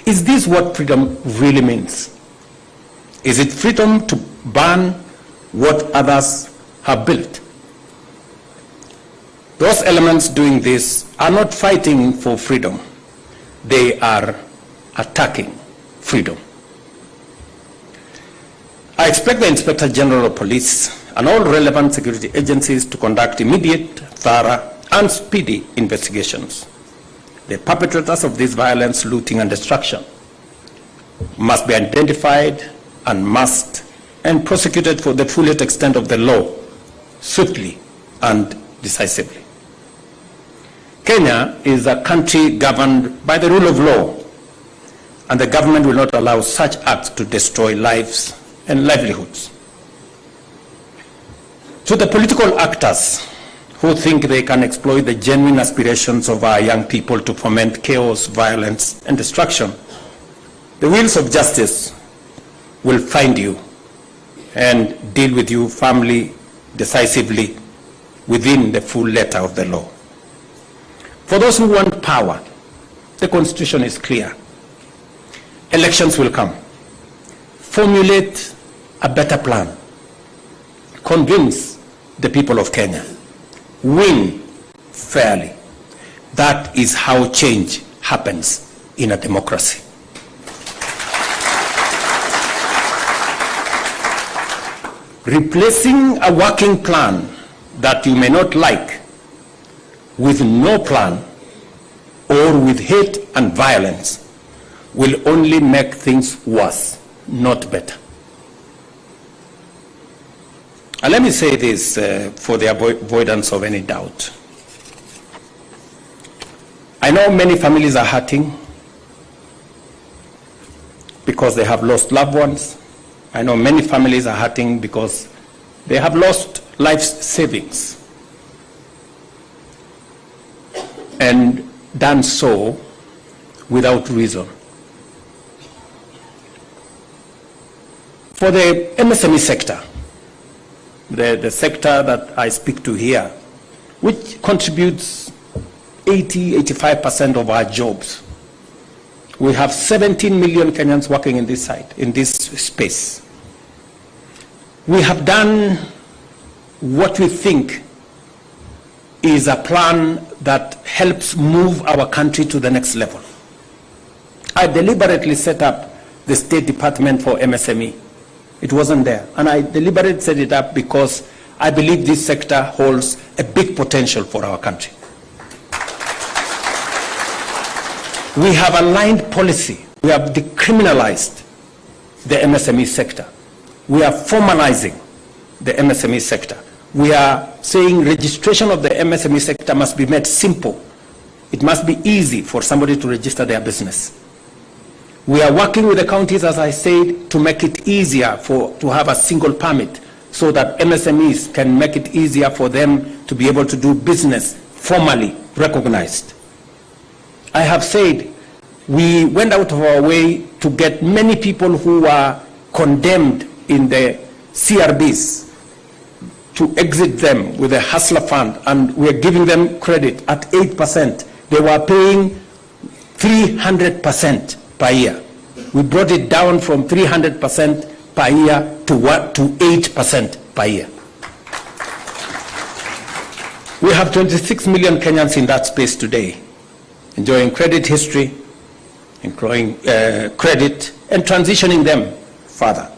Is this what freedom really means? Is it freedom to ban what others have built? Those elements doing this are not fighting for freedom. They are attacking freedom. I expect the Inspector General of Police and all relevant security agencies to conduct immediate, thorough, and speedy investigations. The perpetrators of this violence, looting, and destruction must be identified and prosecuted for the fullest extent of the law, swiftly and decisively. Kenya is a country governed by the rule of law, and the government will not allow such acts to destroy lives and livelihoods. To the political actors who think they can exploit the genuine aspirations of our young people to foment chaos, violence, and destruction, the wheels of justice will find you and deal with you firmly, decisively, within the full letter of the law. For those who want power, the Constitution is clear. Elections will come. Formulate a better plan. Convince the people of Kenya. Win fairly. That is how change happens in a democracy. Replacing a working plan that you may not like with no plan or with hate and violence will only make things worse, not better. And let me say this for the avoidance of any doubt. I know many families are hurting because they have lost loved ones. I know many families are hurting because they have lost life savings and done so without reason. For the MSME sector, the sector that I speak to here, which contributes 80-85% of our jobs, we have 17 million Kenyans working in this site, in this space. We have done what we think is a plan that helps move our country to the next level. I deliberately set up the State Department for MSME. It wasn't there. And I deliberately set it up because I believe this sector holds a big potential for our country. We have aligned policy. We have decriminalized the MSME sector. We are formalizing the MSME sector. We are saying registration of the MSME sector must be made simple. It must be easy for somebody to register their business. We are working with the counties, as I said, to make it easier to have a single permit so that MSMEs can make it easier for them to be able to do business formally recognized. I have said we went out of our way to get many people who were condemned in the CRBs to exit them with a hustler fund, and we are giving them credit at 8%. They were paying 300% per year. We brought it down from 300% per year to 8% per year. We have 26 million Kenyans in that space today, enjoying credit history, enjoying credit, and transitioning them further.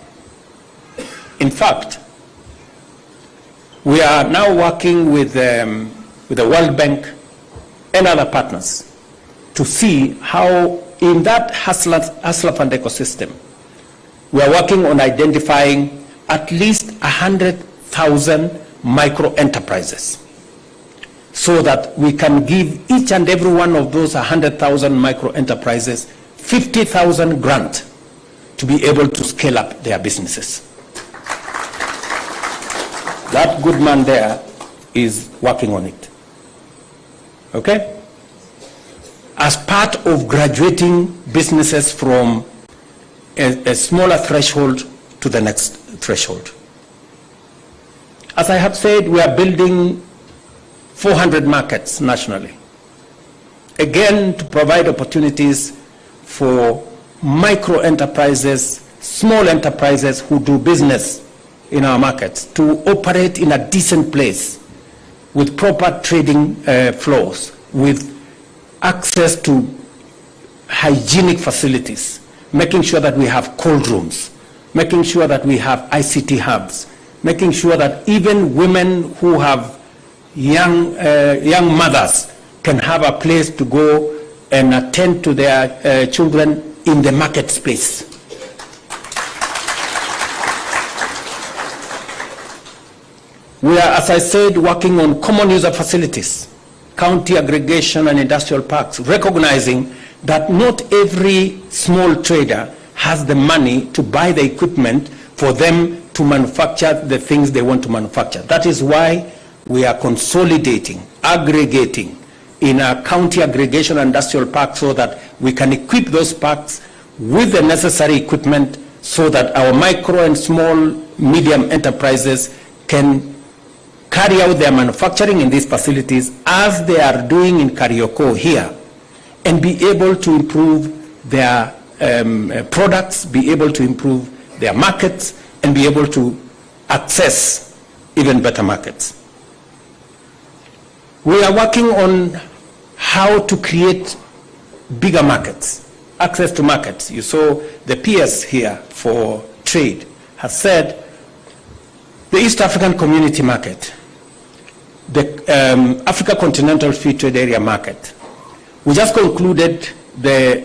In fact, we are now working with the World Bank and other partners to see how in that hustler fund ecosystem, we are working on identifying at least 100,000 micro enterprises so that we can give each and every one of those 100,000 micro enterprises 50,000 grant to be able to scale up their businesses. That good man there is working on it. Okay? As part of graduating businesses from a smaller threshold to the next threshold. As I have said, we are building 400 markets nationally. Again, to provide opportunities for micro enterprises, small enterprises who do business in our markets to operate in a decent place with proper trading flows, with access to hygienic facilities, making sure that we have cold rooms, making sure that we have ICT hubs, making sure that even women who have young mothers can have a place to go and attend to their children in the market space. We are, as I said, working on common user facilities, county aggregation and industrial parks, recognizing that not every small trader has the money to buy the equipment for them to manufacture the things they want to manufacture. That is why we are consolidating, aggregating in a county aggregation and industrial park so that we can equip those parks with the necessary equipment so that our micro and small, medium enterprises can carry out their manufacturing in these facilities as they are doing in Karioko here, and be able to improve their products, be able to improve their markets, and be able to access even better markets. We are working on how to create bigger markets, access to markets. You saw the PS here for trade has said the East African Community Market, the Africa Continental Free Trade Area Market. We just concluded the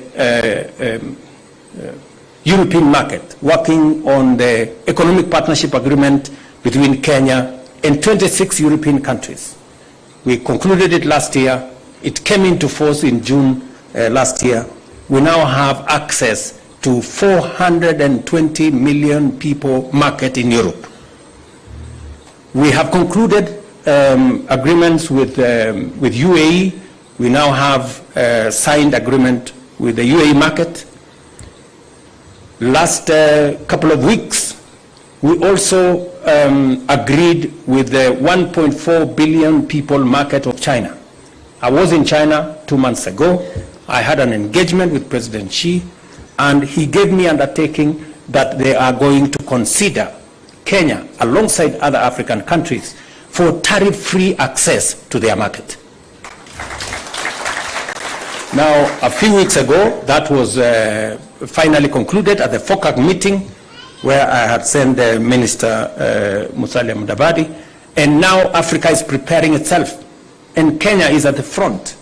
European market, working on the economic partnership agreement between Kenya and 26 European countries. We concluded it last year. It came into force in June last year. We now have access to 420 million people market in Europe. We have concluded agreements with UAE. We now have signed agreement with the UAE market. Last couple of weeks, we also agreed with the 1.4 billion people market of China. I was in China 2 months ago. I had an engagement with President Xi, and he gave me undertaking that they are going to consider Kenya, alongside other African countries, for tariff-free access to their market. Now, a few weeks ago, that was finally concluded at the FOCAC meeting, where I had sent the Minister Musalia Mudavadi, and now Africa is preparing itself, and Kenya is at the front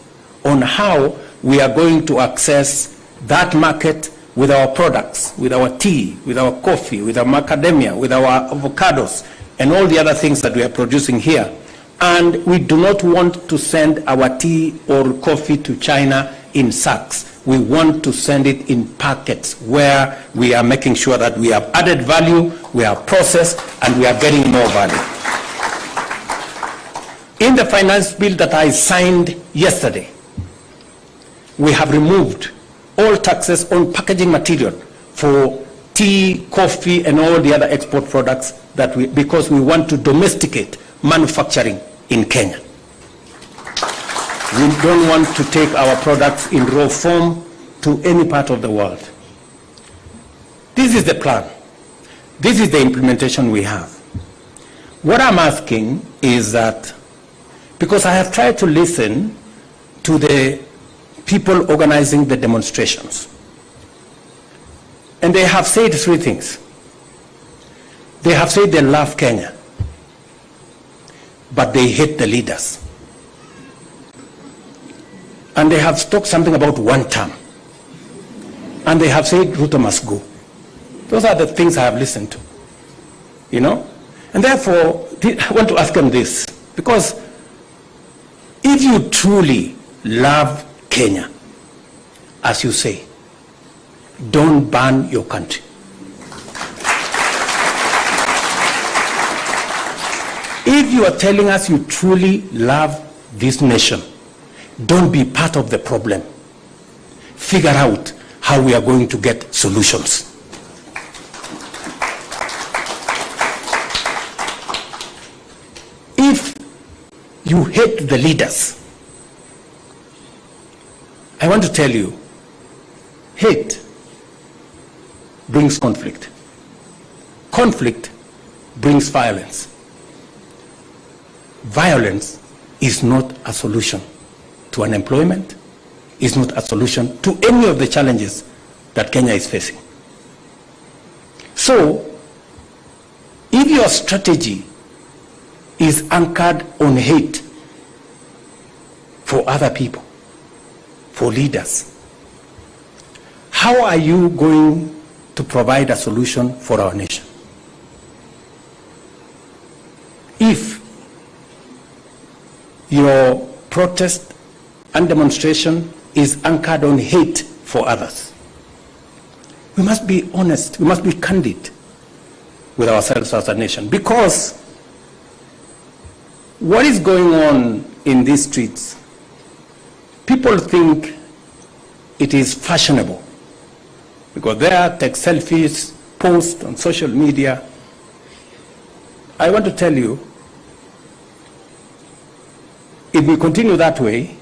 on how we are going to access that market with our products, with our tea, with our coffee, with our macadamia, with our avocados, and all the other things that we are producing here. And we do not want to send our tea or coffee to China in sacks. We want to send it in packets where we are making sure that we have added value, we are processed, and we are getting more value. In the finance bill that I signed yesterday, we have removed all taxes on packaging material for tea, coffee, and all the other export products because we want to domesticate manufacturing in Kenya. We don't want to take our products in raw form to any part of the world. This is the plan. This is the implementation we have. What I'm asking is that, because I have tried to listen to the people organizing the demonstrations, and they have said three things. They have said they love Kenya, but they hate the leaders. And they have talked something about one term. And they have said Ruto must go. Those are the things I have listened to. You know? And therefore, I want to ask them this. Because if you truly love Kenya, as you say, don't ban your country. If you are telling us you truly love this nation, don't be part of the problem. Figure out how we are going to get solutions. If you hate the leaders, I want to tell you, hate brings conflict. Conflict brings violence. Violence is not a solution to unemployment, is not a solution to any of the challenges that Kenya is facing. So, if your strategy is anchored on hate for other people, for leaders, how are you going to provide a solution for our nation? If your protest and demonstration is anchored on hate for others, we must be honest, we must be candid with ourselves as a nation, because what is going on in these streets, people think it is fashionable because there take selfies, post on social media. I want to tell you, if we continue that way,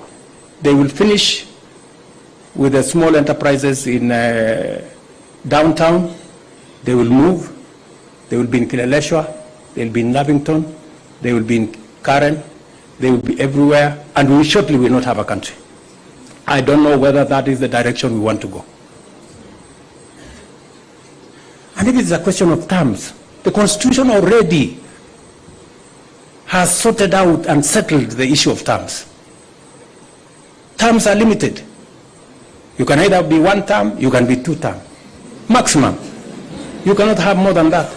they will finish with the small enterprises in downtown. They will move. They will be in Kileleshwa. They will be in Lavington. They will be in Karen. They will be everywhere. And we shortly will not have a country. I don't know whether that is the direction we want to go. And if it's a question of terms, the Constitution already has sorted out and settled the issue of terms. Terms are limited. You can either be one term, you can be two term. Maximum. You cannot have more than that.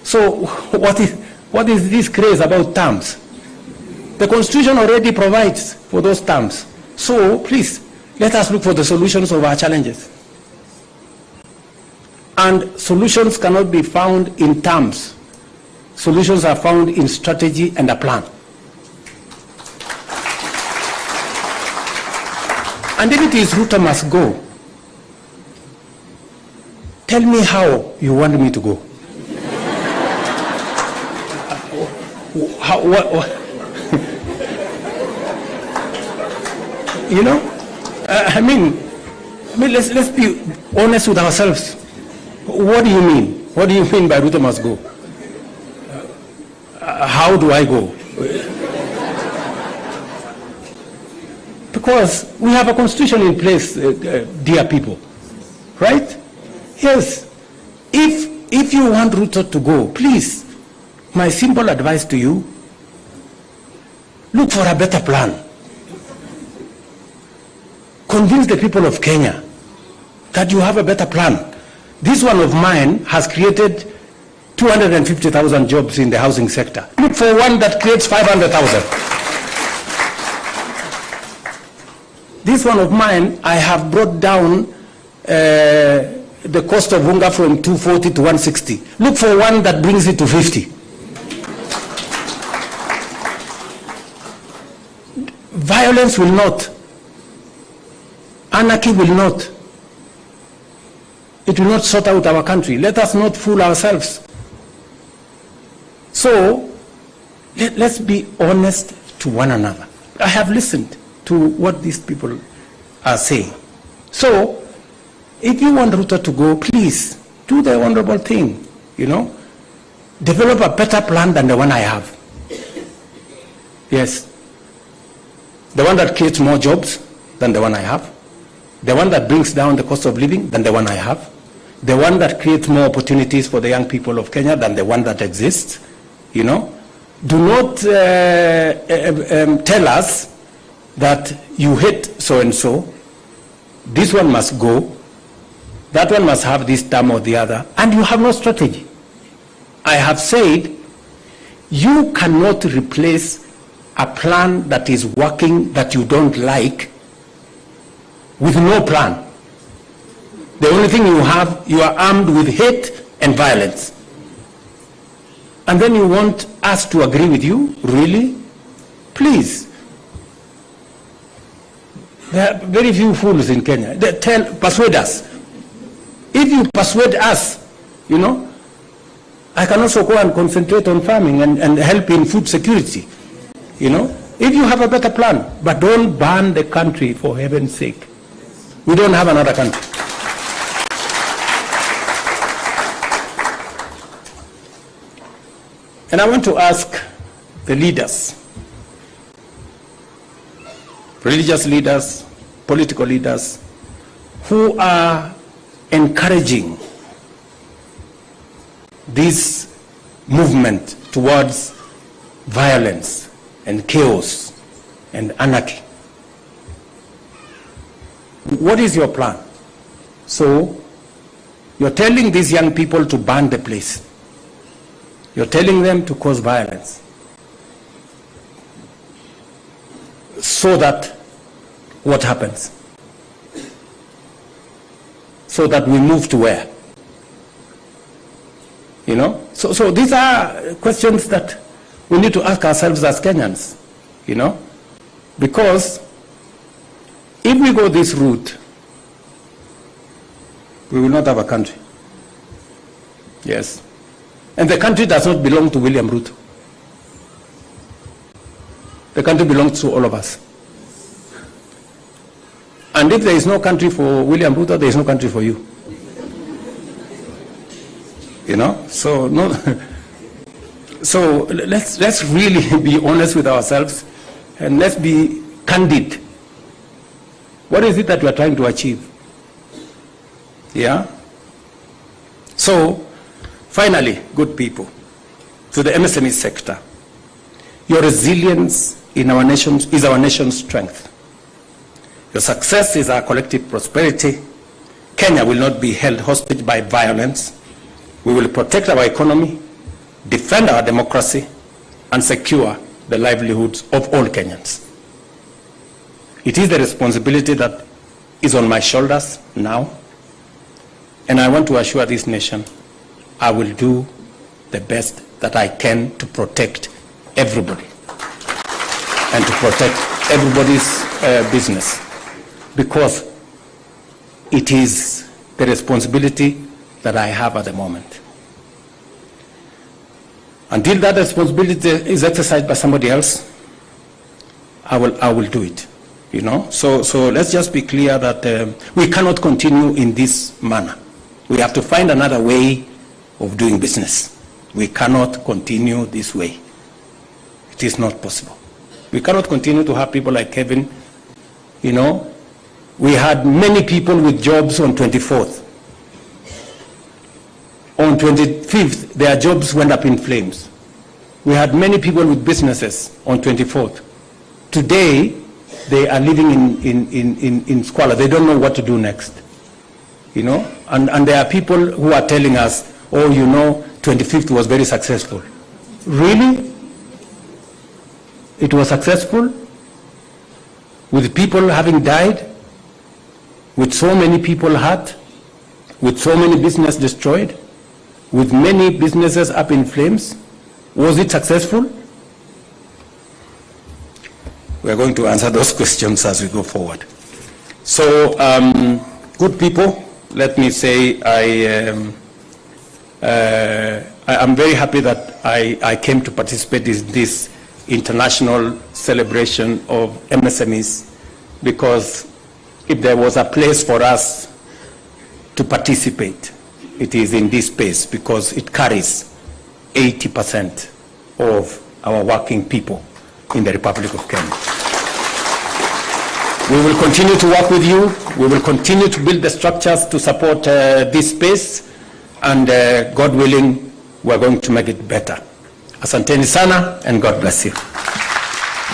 So what is this craze about terms? The Constitution already provides for those terms. So please, let us look for the solutions of our challenges. And solutions cannot be found in terms. Solutions are found in strategy and a plan. And if it is Ruto must go, tell me how you want me to go. What? You know, I mean, let's be honest with ourselves. What do you mean? What do you mean by Ruto must go? How do I go? Because we have a constitution in place, dear people, right? Yes. If you want Ruto to go, please, my simple advice to you, look for a better plan. convince the people of Kenya that you have a better plan. This one of mine has created 250,000 jobs in the housing sector. Look for one that creates 500,000. This one of mine, I have brought down the cost of unga from 240 to 160. Look for one that brings it to 50. Violence will not. Anarchy will not. It will not sort out our country. Let us not fool ourselves. So, let's be honest to one another. I have listened to what these people are saying. So, if you want Ruto to go, please do the honorable thing, you know. Develop a better plan than the one I have. Yes. The one that creates more jobs than the one I have. The one that brings down the cost of living than the one I have. The one that creates more opportunities for the young people of Kenya than the one that exists. You know, do not tell us that you hate so-and-so. This one must go. That one must have this term or the other. And you have no strategy. I have said you cannot replace a plan that is working that you don't like with no plan. The only thing you have, you are armed with hate and violence. And then you want us to agree with you? Really? Please. There are very few fools in Kenya. They persuade us. If you persuade us, you know, I can also go and concentrate on farming and help in food security. You know, if you have a better plan, but don't ban the country for heaven's sake. We don't have another country. And I want to ask the leaders, religious leaders, political leaders, who are encouraging this movement towards violence and chaos and anarchy. What is your plan? So, you're telling these young people to burn the place. You're telling them to cause violence. So that what happens? So that we move to where? You know? So these are questions that we need to ask ourselves as Kenyans, you know? Because if we go this route, we will not have a country. Yes. And the country does not belong to William Ruto. The country belongs to all of us. And if there is no country for William Ruto, there is no country for you. You know? So no. So let's really be honest with ourselves and let's be candid. What is it that we are trying to achieve? Yeah? So, finally, good people, to the MSME sector, your resilience in our nation is our nation's strength. Your success is our collective prosperity. Kenya will not be held hostage by violence. We will protect our economy, defend our democracy, and secure the livelihoods of all Kenyans. It is the responsibility that is on my shoulders now, and I want to assure this nation I will do the best that I can to protect everybody and to protect everybody's business, because it is the responsibility that I have at the moment. Until that responsibility is exercised by somebody else, I will do it. You know, so let's just be clear that we cannot continue in this manner. We have to find another way of doing business. We cannot continue this way. It is not possible. We cannot continue to have people like Kevin. You know, we had many people with jobs on 24th. On 25th, their jobs went up in flames. We had many people with businesses on 24th. Today, they are living in squalor. They don't know what to do next. You know, and there are people who are telling us, oh, you know, 25th was very successful. Really? It was successful? With people having died? With so many people hurt? With so many businesses destroyed? With many businesses up in flames? Was it successful? We are going to answer those questions as we go forward. So, good people, let me say I am very happy that I came to participate in this international celebration of MSMEs, because if there was a place for us to participate, it is in this space, because it carries 80% of our working people in the Republic of Kenya. We will continue to work with you. We will continue to build the structures to support this space, and God willing, we are going to make it better. Asanteni sana, and God bless you.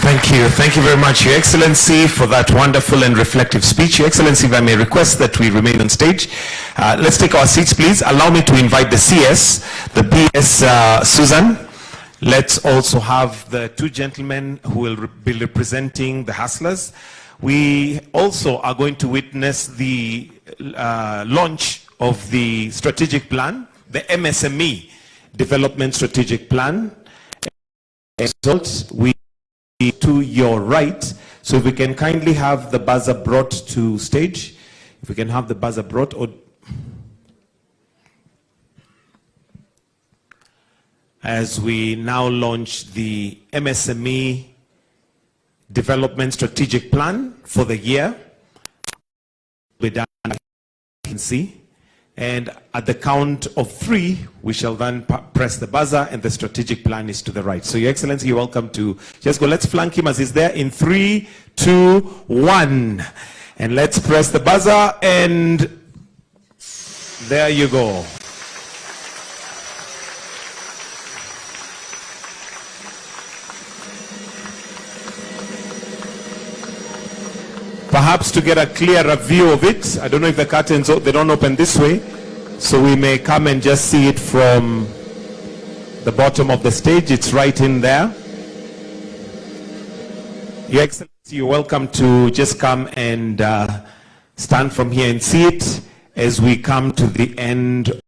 Thank you. Thank you very much, Your Excellency, for that wonderful and reflective speech. Your Excellency, if I may request that we remain on stage. Let's take our seats, please. Allow me to invite the CS, the PS, Susan. Let's also have the two gentlemen who will be representing the hustlers. We also are going to witness the launch of the strategic plan, the MSME Development Strategic Plan. Results, we to your right. So if we can kindly have the buzzer brought to stage. If we can have the buzzer brought. As we now launch the MSME Development Strategic Plan for the year. We're done, you can see. And at the count of 3, we shall then press the buzzer, and the strategic plan is to the right. So, Your Excellency, you're welcome to just go. Let's flank him as he's there in 3, 2, 1. And let's press the buzzer, and there you go. Perhaps to get a clearer view of it, I don't know if the curtains, they don't open this way, so we may come and just see it from the bottom of the stage. It's right in there. Your Excellency, you're welcome to just come and stand from here and see it as we come to the end